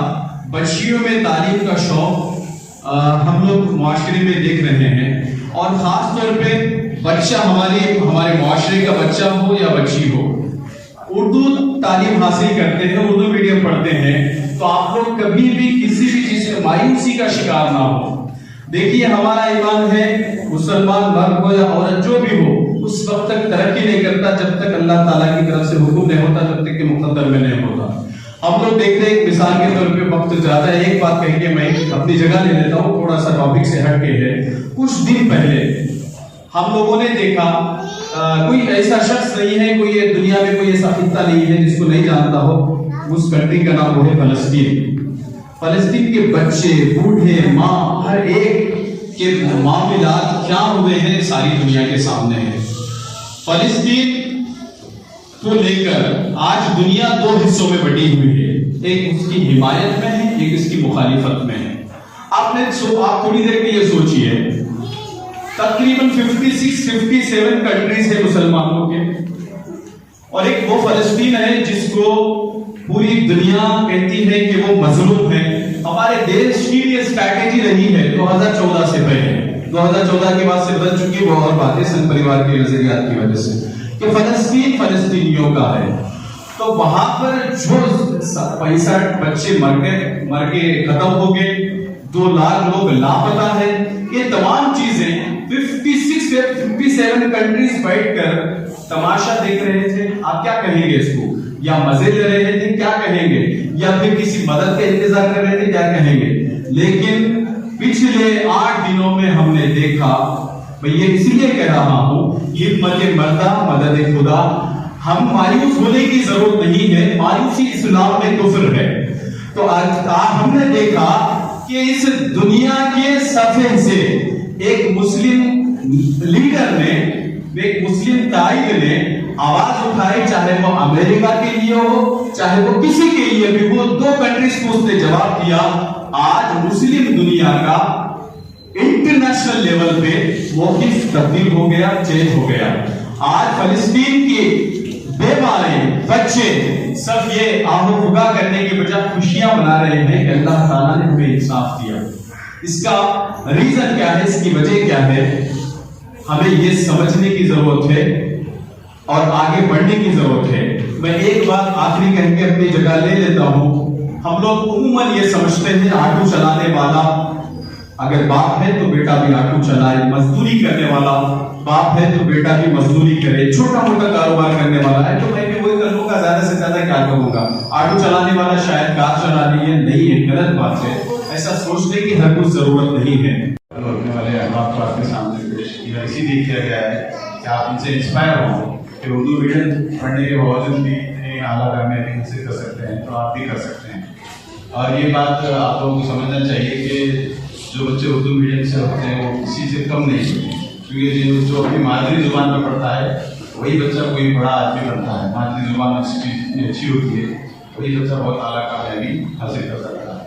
बच्चियों में तालीम का शौक हम लोग मुआशरे में देख रहे हैं, और खास तौर पे बच्चा हमारे मुआशरे का बच्चा हो या बच्ची हो, उर्दू तालीम हासिल करते हैं, उर्दू मीडियम पढ़ते हैं, तो आप लोग कभी भी किसी भी चीज से मायूसी का शिकार ना हो। देखिए, हमारा ईमान है, मुसलमान मर्द हो या औरत जो भी हो, उस वक्त तक तरक्की नहीं करता जब तक अल्लाह ताला की तरफ से हुक्म नहीं होता, जब तक कि मुक़द्दर में नहीं होता। हम लोग देखते हैं, मिसाल के तौर पे वक्त ज्यादा है, एक बात कह के मैं अपनी जगह ले लेता हूँ, थोड़ा सा टॉपिक से हट के है। कुछ दिन पहले हम लोगों ने देखा, कोई ऐसा शख्स नहीं है, कोई ये दुनिया में कोई ऐसा खित्ता नहीं है जिसको नहीं जानता हो, उस कंट्री का नाम वो है फलस्तीन। फलस्तीन के बच्चे, बूढ़े, माँ, हर एक के मामलात क्या हुए हैं सारी दुनिया के सामने है। फलस्तीन को लेकर आज दुनिया दो हिस्सों में बटी हुई है, एक उसकी हिमायत में है, एक इसकी मुखालिफत में है। आप थोड़ी देर के लिए सोचिए, तकरीबन 56-57 कंट्रीज है मुसलमानों के, और एक वो फलस्तीन है जिसको पूरी दुनिया कहती है कि वो मजलूम है। हमारे देश की ये स्ट्रैटेजी रही है 2014 से पहले, 2014 के बाद से बदल चुकी वो और बातें संघ परिवार के नजरियात की वजह से कि फलस्तीन फलस्तीनियों का है। तो वहां पर जो 65 बच्चे मर के खत्म हो गए, 2 लाख लोग लापता है, ये तमाम चीजें 57 कंट्रीज बैठकर तमाशा देख रहे थे। आप क्या कहेंगे इसको? या मजे ले रहे थे, क्या कहेंगे? या फिर किसी मदद का इंतजार कर रहे थे, क्या कहेंगे? लेकिन पिछले 8 दिनों में हमने देखा, मैं ये इसलिए कह रहा हूं, हिम्मत मर्दा मदद खुदा, हम मायूस होने की जरूरत नहीं है, मायूसी इस्लाम में कुफ्र है। तो आज हमने देखा कि इस दुनिया के सफे से एक मुस्लिम लीडर ने, एक मुस्लिम कायद ने आवाज उठाई, चाहे वो अमेरिका के लिए हो, चाहे वो किसी के लिए भी हो। 2 कंट्रीज को उसने जवाब दिया। आज मुस्लिम दुनिया का इंटरनेशनल लेवल पे मौक़िफ़ तब्दील हो गया, चेंज हो गया। आज फलस्तीन के बेवारें बच्चे सब ये आहो फुगा करने के बजाय खुशियां मना रहे हैं कि अल्लाह ताला ने हमें इंसाफ दिया। इसका रीजन क्या है, इसकी वजह क्या है, हमें ये समझने की जरूरत है और आगे बढ़ने की जरूरत है। मैं एक बात आखिरी कह के अपनी जगह ले लेता हूं। हम लोग उम्मन ये समझते हैं ऑटो चलाने वाला अगर बाप है तो बेटा भी ऑटो चलाए, मजदूरी करने वाला बाप है तो बेटा भी मजदूरी करे, छोटा मोटा कारोबार करने वाला है तो मैं भी वही कर लूंगा, ज्यादा से ज्यादा क्या करूंगा। ऑटो चलाने वाला शायद कार चलानी है, नहीं है, गलत बात है। ऐसा सोचने की हर कुछ जरूरत नहीं है। होने वाले अहबाब को आपके सामने पेश किया, इसीलिए किया गया है कि आप इनसे इंस्पायर हों कि उर्दू मीडियम पढ़ने के बावजूद भी इतनी आला कामयाबी हासिल कर सकते हैं, तो आप भी कर सकते हैं। और ये बात आप लोगों को समझना चाहिए कि जो बच्चे उर्दू मीडियम से होते हैं वो किसी से कम नहीं होते, क्योंकि जो अपनी मादरी जुबान में पढ़ता है वही बच्चा कोई बड़ा आदमी बनता है। मादरी जुबान उसकी अच्छी होती है, वही बच्चा बहुत आला कामयाबी हासिल कर सकता है।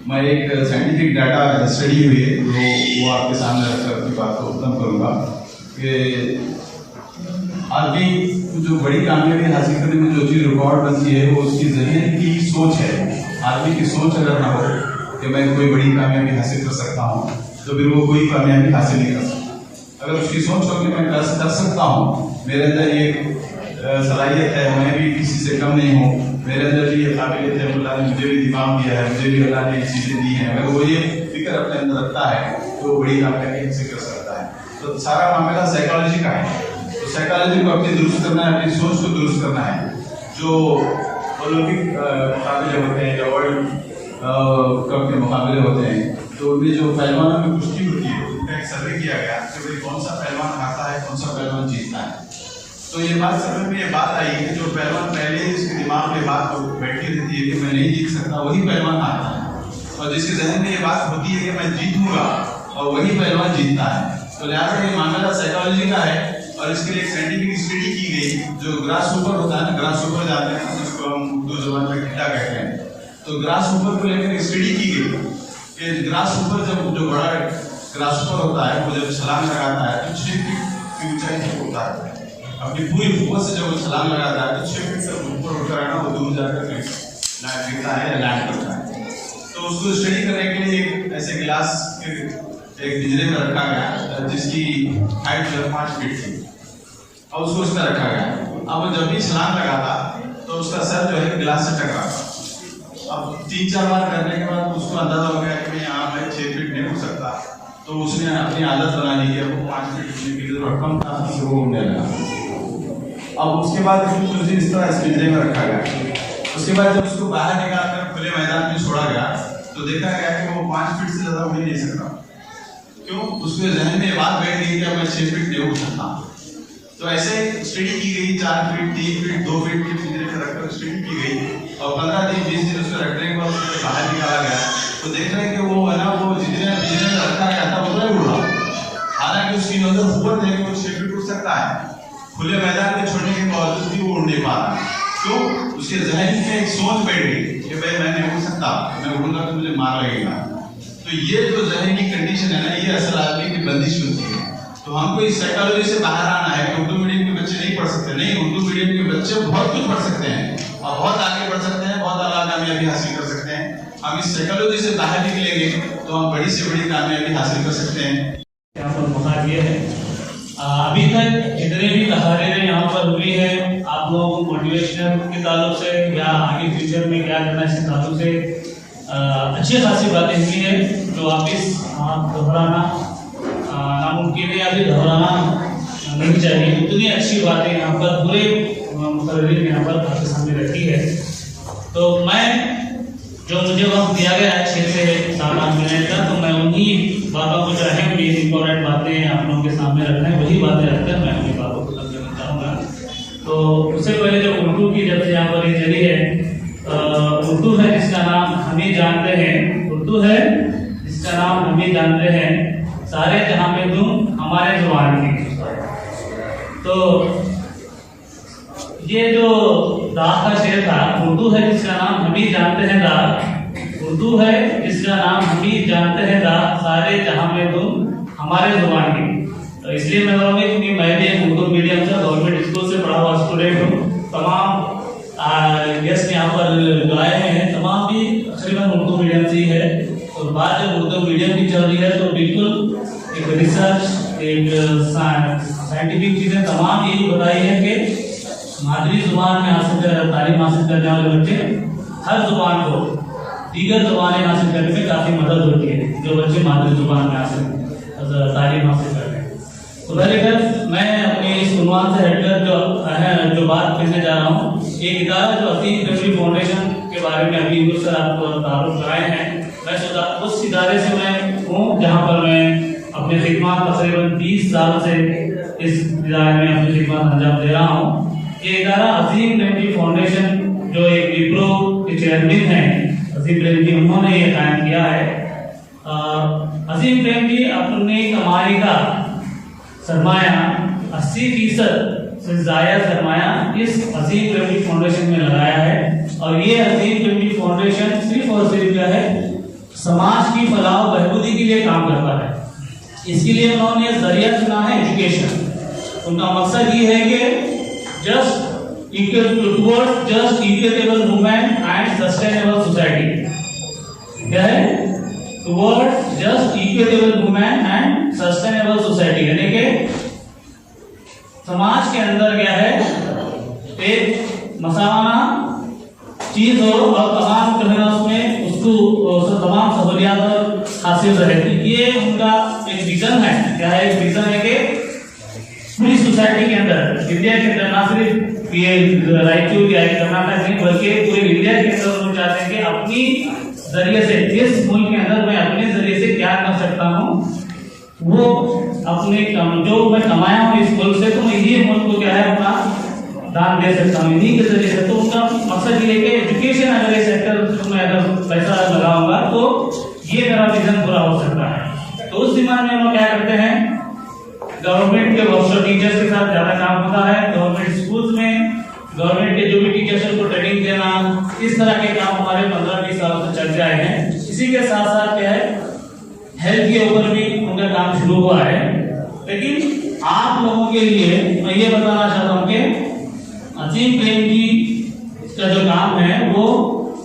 मैं एक साइंटिफिक डाटा स्टडी हुई है वो आपके सामने रखकर अपनी बात को खत्म करूँगा कि आदमी जो बड़ी कामयाबी हासिल करने में जो चीज़ रिकॉर्ड बनती है वो उसकी जहन की सोच है। आदमी की सोच अगर ना हो कि मैं कोई बड़ी कामयाबी हासिल कर सकता हूँ तो फिर वो कोई कामयाबी हासिल नहीं कर सकता। अगर उसकी सोच हो कि मैं कर सकता हूँ, मेरे अंदर ये सलाहियत है, मैं भी किसी से कम नहीं हूँ, मेरे अंदर भी ये काबिलियत है, अल्लाह ने मुझे भी दिमाग दिया है, मुझे भी अल्लाह ने ये चीज़ें दी हैं, अगर वो ये फिक्र अपने अंदर रखता है तो वो बड़ी कामयाबी हासिल कर सकता है। तो सारा मामला साइकोलॉजी का है, तो साइकोलॉजी को अपनी दुरुस्त करना है, अपनी सोच को दुरुस्त करना है। जो ओलंपिक मुकाबले होते हैं या वर्ल्ड कप के मुकाबले होते हैं तो उनमें जो पहलवानों में कुश्ती होती है उनका एक सर्वे किया गया कि भाई कौन सा पहलवान हारता है, कौन सा पहलवान जीतता है। तो ये बात सर्वे में ये बात आई कि जो पहलवान पहले ही उसके दिमाग में बात बैठी रहती है कि मैं नहीं जीत सकता, वही पहलवान हारता है, और जिसके जहन में ये बात होती है कि मैं जीतूंगा और वही पहलवान जीतता है। तो लिहाजा ये मामला साइकोलॉजी का है और इसके लिए एक साइंटिफिक स्टडी की गई। जो ग्रास सुपर होता है ना, ग्रास सुपर जानते हैं जिसको हम उर्दू जुबान में टिड्डा कहते हैं, तो ग्रास सुपर को लेकर स्टडी की गई कि ग्रास सुपर जब जो बड़ा ग्रास सुपर होता है वो जब छलांग लगाता है तो 6 फीट की ऊंचाई तक होता है। अपनी पूरी कुव्वत से जब वो छलांग लगाता है तो 6 फीट तक ऊपर उठकर आना वो दूर जाकर गिरता है या लैंड करता है। तो उसको स्टडी करने के लिए एक ऐसे गिलास के एक पिंजरे में रखा गया जिसकी हाइट जो है 5 फीट थी। अब उसको उसमें रखा गया। अब जब भी छलांग लगाता तो उसका सर जो है गिलास से टकराता। अब 3-4 बार करने के बाद उसको अंदाजा हो गया कि यहाँ मैं 6 फीट नहीं उड़ सकता। तो उसने अपनी आदत बना ली कि वो 5 फीट उड़ने की जरूरत कम था, तो वो उड़ने लगा। अब उसके बाद मुझे इस तरह इस पिंजरे में रखा गया। उसके बाद जब उसको बाहर निकालकर खुले मैदान में छोड़ा गया तो देखा गया कि वो 5 फीट से ज्यादा उड़ नहीं सकता। क्यों? उसके जहन में बात बैठ गई कि मैं 6 फीट नहीं उड़ सकता। तो ऐसे स्टडी की गई, 4 फीट, 3 फीट, 2 फीट के पिंजरे में रखकर स्टडी की गई और 15 दिन 20 दिन उसको रखने के बाद उसको बाहर निकाला गया तो देख रहे हैं कि वो है ना, वो जितने पिंजरे में रखा गया था उतना ही उड़ रहा। हालांकि उसकी नजर ऊपर थे कि वो 6 फीट उड़ सकता है, खुले मैदान में छोड़ने के बावजूद भी वो उड़ नहीं पा रहा। क्यों? उसके जहन में एक सोच बैठ गई कि भाई मैं नहीं उड़ सकता, मैं उड़ूंगा तो मुझे मार लगेगा। तो ये जो जहन की कंडीशन है ना, ये असल आदमी की बंदिश होती है। तो हमको इस साइकोलॉजी से बाहर आना है कि उर्दू मीडियम के बच्चे नहीं पढ़ सकते। नहीं, उर्दू मीडियम के बच्चे बहुत कुछ पढ़ सकते हैं और बहुत आगे बढ़ सकते हैं, बहुत आला कामयाबी हासिल कर सकते हैं। हम इस साइकोलॉजी से बाहर निकलेंगे तो हम बड़ी से बड़ी कामयाबी हासिल कर सकते हैं। यहाँ पर मौका दिया है। अभी तक जितने भी तकारीरें यहाँ पर हुई है, आप लोगों को मोटिवेशन के ताल्लुक से या आगे फ्यूचर में क्या करना है इसके ताल्लुक से अच्छी खासी बातें हुई है जो वापिस दोहराना नामुमकिन है या फिर दोहराना नहीं चाहिए। उतनी अच्छी बातें यहाँ पर पूरे मुकर्रिर ने यहाँ पर आपके सामने रखी है। तो मैं जो मुझे वक्त दिया गया है 6 से 7-8 मिनट का, तो मैं उन्हीं बातों को जो है मेरी इंपॉर्टेंट बातें आप लोगों के सामने रखना है, वही बातें रखकर मैं अपनी बातों को खत्म करना चाहूँगा। तो उससे पहले जो उर्दू की जब से यहाँ पर ये चली है, उर्दू है जिसका नाम हम ही जानते हैं, उर्दू है जिसका नाम हम ही जानते हैं, सारे जहाँ पे तुम हमारे जुबान की। तो ये जो दाग का शेर था, उर्दू है जिसका नाम हम ही जानते हैं दाग, उर्दू है जिसका नाम हम ही जानते हैं दाग, सारे जहाँ में तुम हमारे जुबान की। तो इसलिए मैं कहूँगी क्योंकि मैं भी एक उर्दू मीडियम से गवर्नमेंट स्कूल से पढ़ा हुआ स्टूडेंट हूँ। तमाम गेस्ट यहाँ पर जो आए हैं तमाम भी तकरीबन उर्दू मीडियम से ही है। और बात जब उर्दू मीडियम की चल रही है तो बिल्कुल एक रिसर्च, एक साइंटिफिक चीज़ें तमाम यही बताई है कि मादरी जुबान में तालीम हासिल करने वाले बच्चे हर जुबान को दीगर जुबानें हासिल करने में काफ़ी मदद होती है, जो बच्चे मादरी जुबान में तालीम हासिल करते हैं। तो पहले मैं अपने इस उन्वान से हटकर जो बात करने जा रहा हूँ, एक इदारा जो असीम प्रेमजी फाउंडेशन के बारे में अभी यूनुस सर आपको तारुफ कराए हैं, मैं उस इदारे से मैं हूँ जहाँ पर मैं अपने खिदमत तकरीबन 30 साल से इस इदारे में अपनी खिदमत अंजाम दे रहा हूँ। ये इदारा असीम प्रेमजी फाउंडेशन जो एक विप्रो के चेयरमैन हैं असीम प्रेमजी, उन्होंने ये कायम किया है। असीम प्रेमजी अपनी कमाई का सरमाया 80% से ज़्यादा सरमाया इस असीम प्रेमजी फाउंडेशन में लगाया है। और ये असीम प्रेमजी फाउंडेशन सिर्फ और सिर्फ क्या है, समाज की फलाह बहबूदी के लिए काम करता है। इसके लिए उन्होंने जरिया चुना है एजुकेशन। उनका मकसद ये है कि just equitable movement and sustainable society। क्या है? Towards just equitable movement and sustainable society, यानी कि समाज के अंदर क्या है, एक मसावाना चीज हो और तमाम जो है ना उसमें उसको तमाम सहूलियात हासिल रहे। ये उनका एक विजन है। क्या है? एक विजन है कि पूरी सोसाइटी के अंदर, इंडिया के अंदर, ना सिर्फ ये रायचूर या कर्नाटक नहीं बल्कि पूरे इंडिया के अंदर वो चाहते हैं कि अपनी जरिए से, इस मुल्क के अंदर मैं अपने जरिए से क्या कर सकता हूँ, वो अपने जो मैं कमाया हूँ इस मुल्क से, तो मैं ये मुल्क को क्या है अपना दान दे सकता हूँ इन्हीं के जरिए से। तो उनका मकसद ये है कि एजुकेशन अगर इस सेक्टर में अगर पैसा लगाऊंगा तो ये मेरा विजन पूरा हो सकता है। तो उस दिमाग में हम लोग क्या करते हैं, गवर्नमेंट के वर्कशॉप टीचर्स के साथ ज्यादा काम होता है। गवर्नमेंट स्कूल्स में गवर्नमेंट के जो भी टीचर्स को ट्रेनिंग देना, इस तरह के काम हमारे 15-20 सालों से चलते आए हैं। इसी के साथ साथ क्या है, हेल्थ के ऊपर भी उनका काम शुरू हुआ है। लेकिन आप लोगों के लिए मैं ये बताना चाहता हूँ कि असीम प्रेमजी का जो काम है वो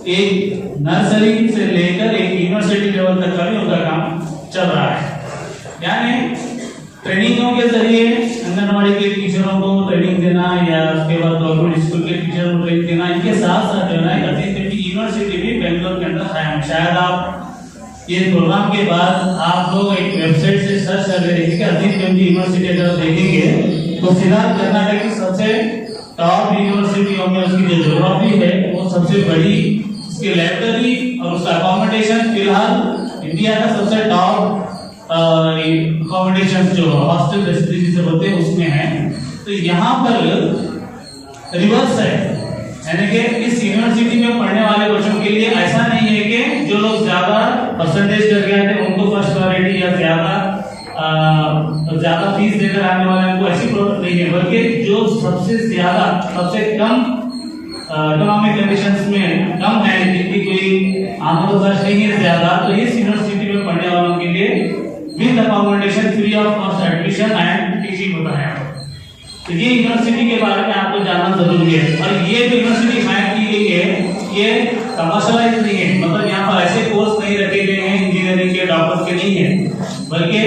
एक नर्सरी से लेकर एक यूनिवर्सिटी लेवल तक का भी उनका काम चल रहा है। यानी ट्रेनिंगों के जरिए आंगनवाड़ी के टीचरों को ट्रेनिंग देना या उसके बाद गवर्नमेंट स्कूल के टीचरों को ट्रेनिंग देना, इनके साथ साथ जो है अजीज प्रेमजी यूनिवर्सिटी भी बेंगलोर के अंदर है। शायद आप ये प्रोग्राम के बाद आप लोग एक वेबसाइट से सर्च कर रहे हैं कि अजीज प्रेमजी यूनिवर्सिटी अगर देखेंगे तो फिलहाल कर्नाटक की सबसे टॉप यूनिवर्सिटियों में उसकी जो ज्योग्राफी है वो सबसे बड़ी, उसकी लाइब्रेरी और उसका अकोमोडेशन फिलहाल इंडिया का सबसे टॉप अकोमोडेशन जो हॉस्टल फैसिलिटी से बोलते हैं उसमें है। तो यहाँ पर रिवर्स है, यानी कि इस यूनिवर्सिटी में पढ़ने वाले बच्चों के लिए ऐसा नहीं है कि जो लोग ज्यादा परसेंटेज करके आते हैं उनको फर्स्ट प्रायोरिटी या ज्यादा फीस देकर आने वाले उनको ऐसी प्रॉब्लम नहीं है, बल्कि जो सबसे ज्यादा सबसे कम इकोनॉमिक कंडीशंस में कम है, जिनकी कोई आमदनी नहीं है ज्यादा, तो इस यूनिवर्सिटी में पढ़ने वालों के लिए with accommodation free of cost admission and teaching होता है। तो ये यूनिवर्सिटी के बारे में आपको जानना जरूरी है। और ये जो यूनिवर्सिटी हायर की गई है ये कमर्शियलाइज नहीं है, मतलब यहाँ पर ऐसे कोर्स नहीं रखे गए हैं इंजीनियरिंग के, डॉक्टर के नहीं है, बल्कि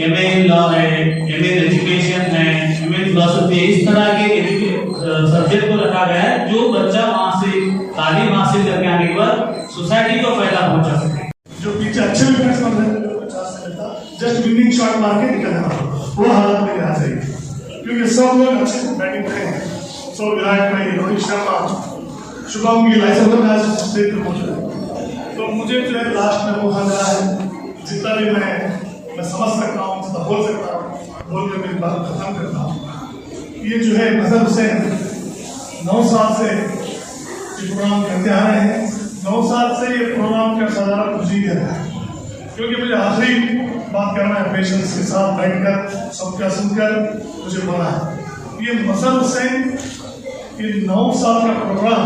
एमए इन लॉ है, एमए इन एजुकेशन है, एमए इन फिलॉसफी, इस तरह के सब्जेक्ट को रखा गया है जो बच्चा वहाँ से तालीम हासिल करके आने के बाद सोसाइटी को फायदा पहुंचा सके। जो पीछे अच्छे भी बैट्समैन है, जस्ट विनिंग शॉट मार के निकलना, वो हालत में आ जाएगी, क्योंकि सब लोग अच्छे बैटिंग करें हैं। सो विराट कोहली, रोहित शर्मा, शुभम गिल ऐसे लोग आज स्टेज पे पहुंच रहे। तो मुझे जो है लास्ट में मौका मिला है, जितना भी मैं समझ सकता हूँ, जितना बोल सकता हूँ, बोल के मेरी बात खत्म करता हूँ। ये जो है अजहर हुसैन 9 साल से ये प्रोग्राम करते आ रहे हैं, 9 साल से ये प्रोग्राम का सदारत मुझे दिया है, क्योंकि मुझे आखिरी बात करना है, पेशेंस के साथ बैठकर सबका सुनकर मुझे बोला है। ये अजहर हुसैन ये 9 साल का प्रोग्राम,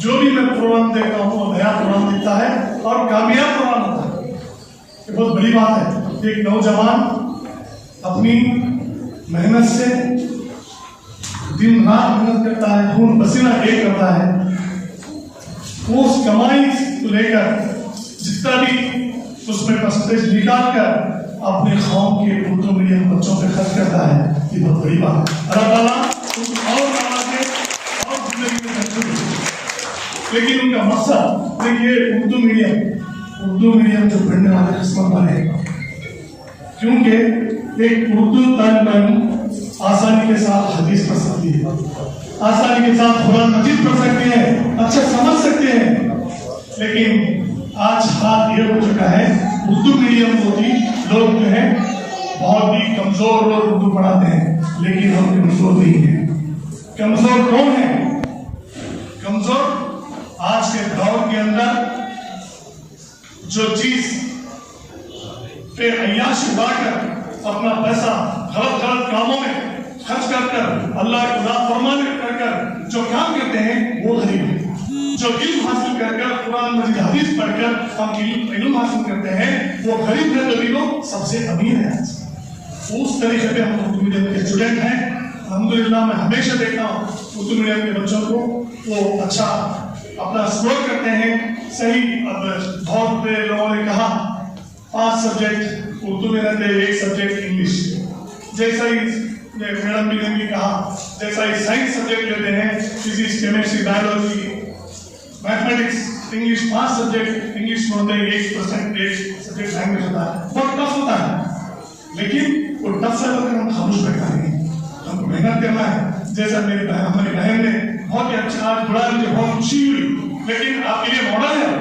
जो भी मैं प्रोग्राम देखता हूँ वो नया प्रोग्राम दिखता है और कामयाब प्रोग्राम होता है। ये बहुत बड़ी बात है। एक नौजवान अपनी मेहनत से दिन रात मेहनत करता है, खून पसीना एक करता है, वो उस कमाई को लेकर जितना भी उसमें परसेंटेज निकाल कर अपने कौम के उर्दू मीडियम बच्चों पे खर्च करता है। ये बहुत बड़ी बात है। अल्लाह ताला उनको और नवाजे और जिंदगी में बच्चों, लेकिन उनका मकसद देखिए उर्दू मीडियम जो पढ़ने वाले किस्मत वाले, क्योंकि एक उर्दू तालिब आसानी के साथ हदीस पढ़ सकती है, आसानी के साथ कुरान मजीद पढ़ सकते हैं, अच्छा समझ सकते हैं, लेकिन आज हाथ ये हो चुका है उर्दू मीडियम को भी लोग जो है बहुत ही कमजोर लोग उर्दू पढ़ाते हैं, लेकिन हम कमजोर नहीं है। कमजोर कौन है? कमजोर आज के दौर के अंदर जो चीज पे अय्याशी बांटकर अपना पैसा गलत कामों में खर्च कर अल्लाह की नाफरमानी कर जो काम करते हैं वो गरीब है। जो इल्म हासिल कर कुरान मजीद हदीस पढ़कर हम इल्म हासिल करते हैं वो गरीब है, गरीबों सबसे अमीर है। उस तरीके पे हम उर्दू मीडियम के स्टूडेंट हैं। अल्हम्दुलिल्लाह मैं हमेशा देखता हूँ उर्दू मीडियम के बच्चों को वो अच्छा अपना स्कोर करते हैं सही। अब बहुत लोगों ने कहा 5 सब्जेक्ट उर्दू में रहते हैं, 1 सब्जेक्ट इंग्लिश। जैसा ही मैडम भी ने भी कहा, जैसा ही साइंस सब्जेक्ट लेते हैं, physics, chemistry, biology, mathematics, English 5 subject English में होते हैं, 1% सब्जेक्ट लैंग्वेज होता है, बहुत टफ होता है। लेकिन वो टफ से होकर हम खामोश बैठा नहीं, हमको मेहनत करना है। जैसा हमारी बहन ने बहुत ही अच्छा आज बुरा, मुझे बहुत खुशी हुई, लेकिन आपके लिए मॉडल है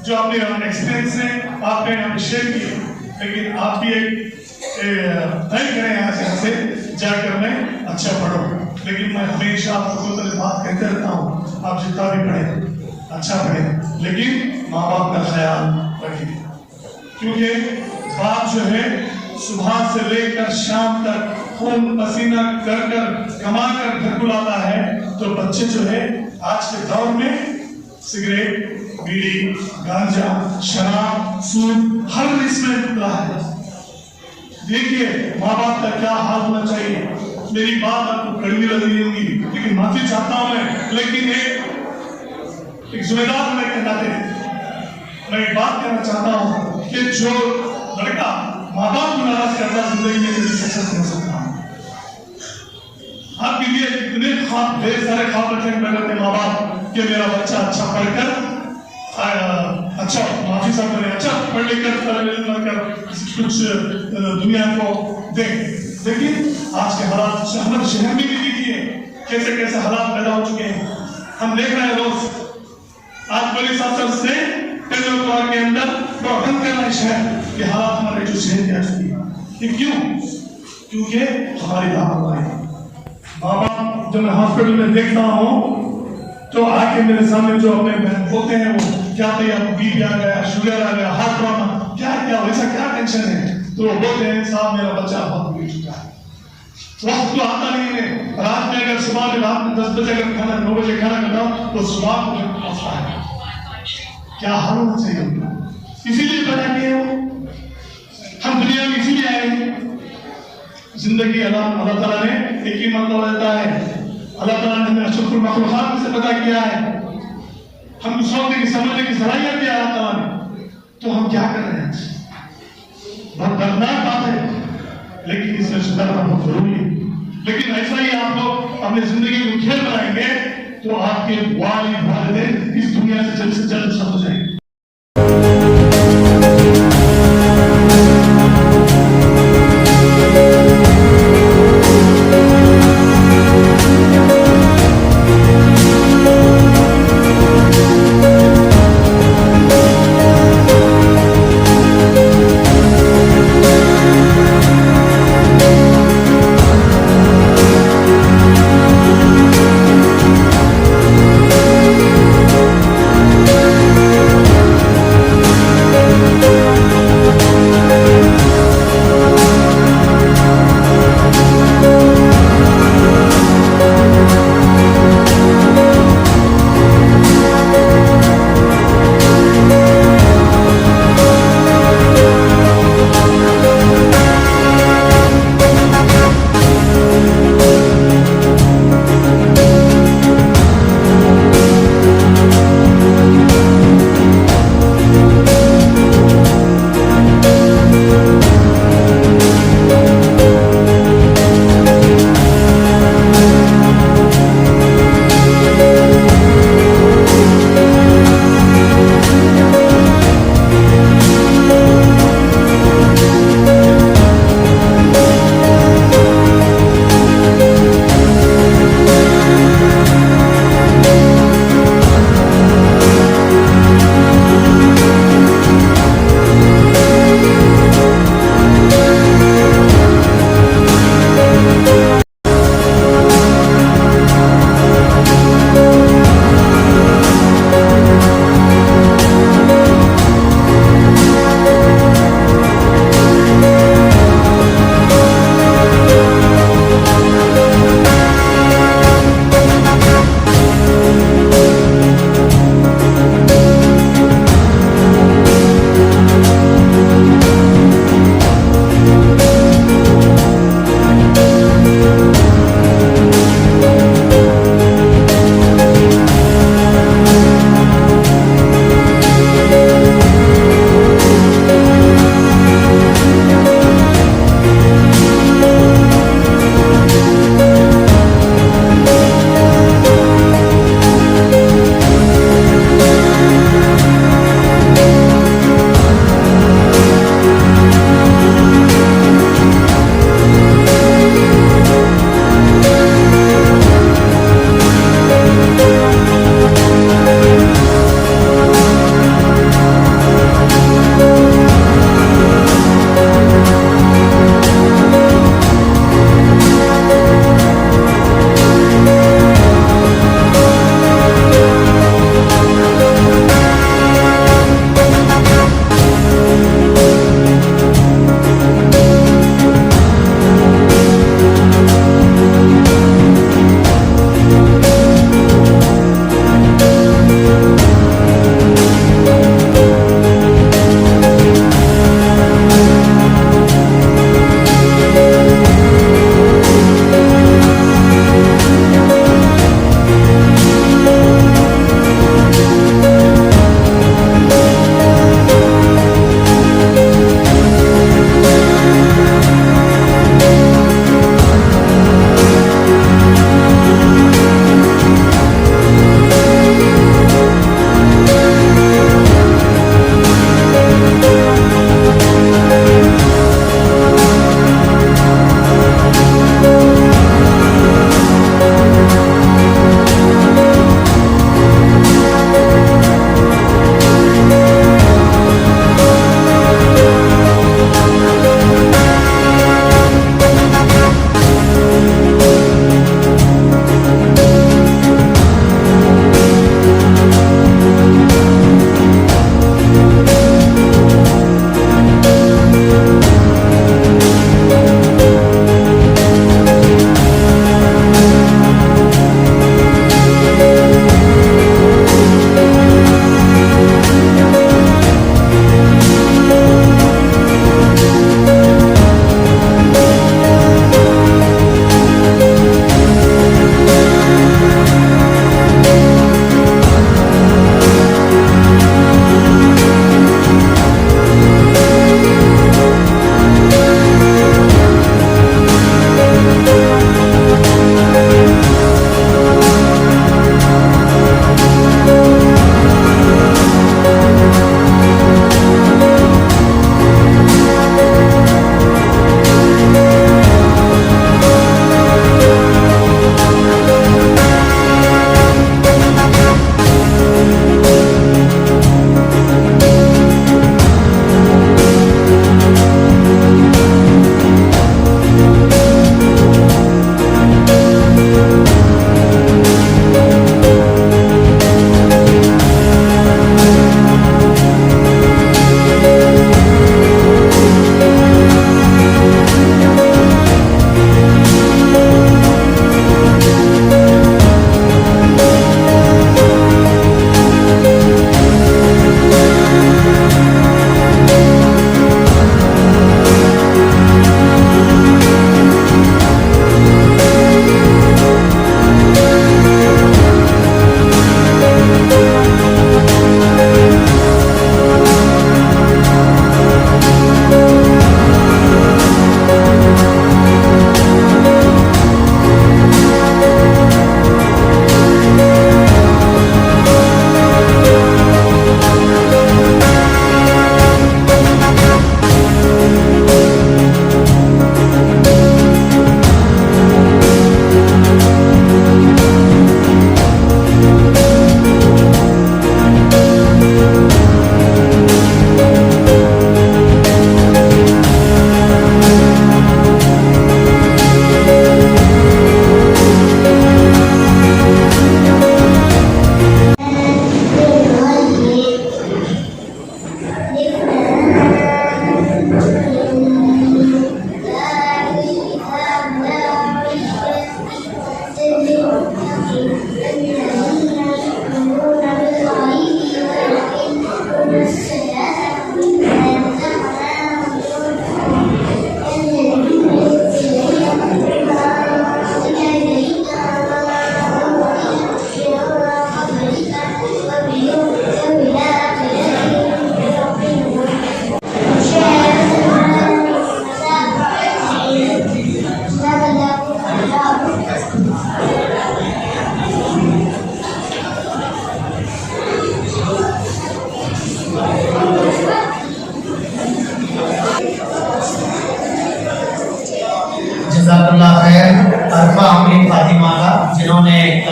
जो आपने एक्सपीरियंस है आपने यहाँ शेयर किए, लेकिन आप भी एक तय करें यहाँ से जाकर मैं अच्छा पढ़ो। लेकिन मैं हमेशा आपको बात कहते रहता हूँ, आप जितना भी पढ़े अच्छा पढ़े, लेकिन माँ बाप का ख्याल रखिए, क्योंकि बाप जो है सुबह से लेकर शाम तक खून पसीना कर कमा कर घर को लाता है। तो बच्चे जो है आज के दौर में सिगरेट, बीड़ी, गांजा, शराब, सूद हर इसमें उतरा है। देखिए माँ बाप का क्या हाल होना चाहिए। मेरी बात आपको कड़वी लग रही होगी, लेकिन माफी चाहता हूं मैं, लेकिन एक एक जिम्मेदार होने के नाते मैं एक बात कहना चाहता हूं कि जो लड़का माँ बाप को नाराज करता जिंदगी में कभी सक्सेस नहीं हो सकता। आपके लिए इतने ख्वाब, ढेर सारे ख्वाब रखे मैंने अपने माँ बाप कि मेरा बच्चा अच्छा पढ़कर अच्छा माफी साहब करे, अच्छा पढ़ लिख कर कुछ दुनिया को दे। लेकिन आज के हालात हमारे शहर में भी देखिए कैसे कैसे हालात पैदा हो चुके हैं। हम देख रहे हैं रोज आज पुलिस अफसर से टेलीविजन के अंदर प्रोग्राम करना शहर के हालात हमारे जो शहर की आ चुकी है। ये क्यों? क्योंकि हमारी लापरवाही। माँ बाप जब मैं हॉस्पिटल में देखता हूँ तो आके मेरे सामने जो अपने बहन बोलते हैं वो क्या भैया बीपी आ गया, शुगर आ गया, हार्ट प्रॉब्लम, क्या क्या वैसा क्या टेंशन है, तो वो बोलते हैं साहब मेरा बच्चा बहुत बिगड़ चुका है, वक्त तो आता नहीं है। रात में अगर सुबह में रात में 10 बजे अगर खाना 9 बजे खाना खाता तो सुबह को पहुंचता है। क्या हाल होना चाहिए उनका? इसीलिए पैदा किए हो हम दुनिया में, इसीलिए आए हैं। जिंदगी अल्लाह ताला ने एक ही मतलब देता है। अल्लाह ताला ने हमें अशरफुल मखलूकात से पैदा किया है, हम सोचने की समझने की सलाहियत दिया अल्लाह ताला ने, तो हम क्या कर रहे हैं? बहुत दर्दनाक बात है, लेकिन इससे सुधारना बहुत जरूरी है। लेकिन ऐसा ही आप लोग अपनी जिंदगी को खेल बनाएंगे तो आपके वालिदैन इस दुनिया से जल्द खत्म हो जाएंगे।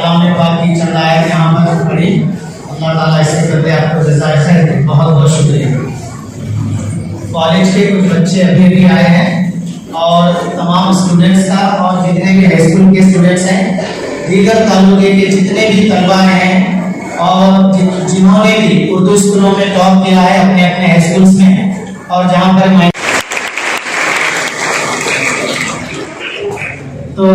कलाम पाक की चंद आयत यहाँ पर पढ़ी। अल्लाह ताला इसके बदले आपको जज़ाए खैर दे। बहुत बहुत शुक्रिया। कॉलेज के कुछ बच्चे अभी भी आए हैं और तमाम स्टूडेंट्स का और जितने भी हाई स्कूल के स्टूडेंट्स हैं, दीगर तालुके के जितने भी तलबा हैं और जिन्होंने भी उर्दू स्कूलों में टॉप किया है अपने अपने हाई स्कूल्स में, और जहाँ पर तो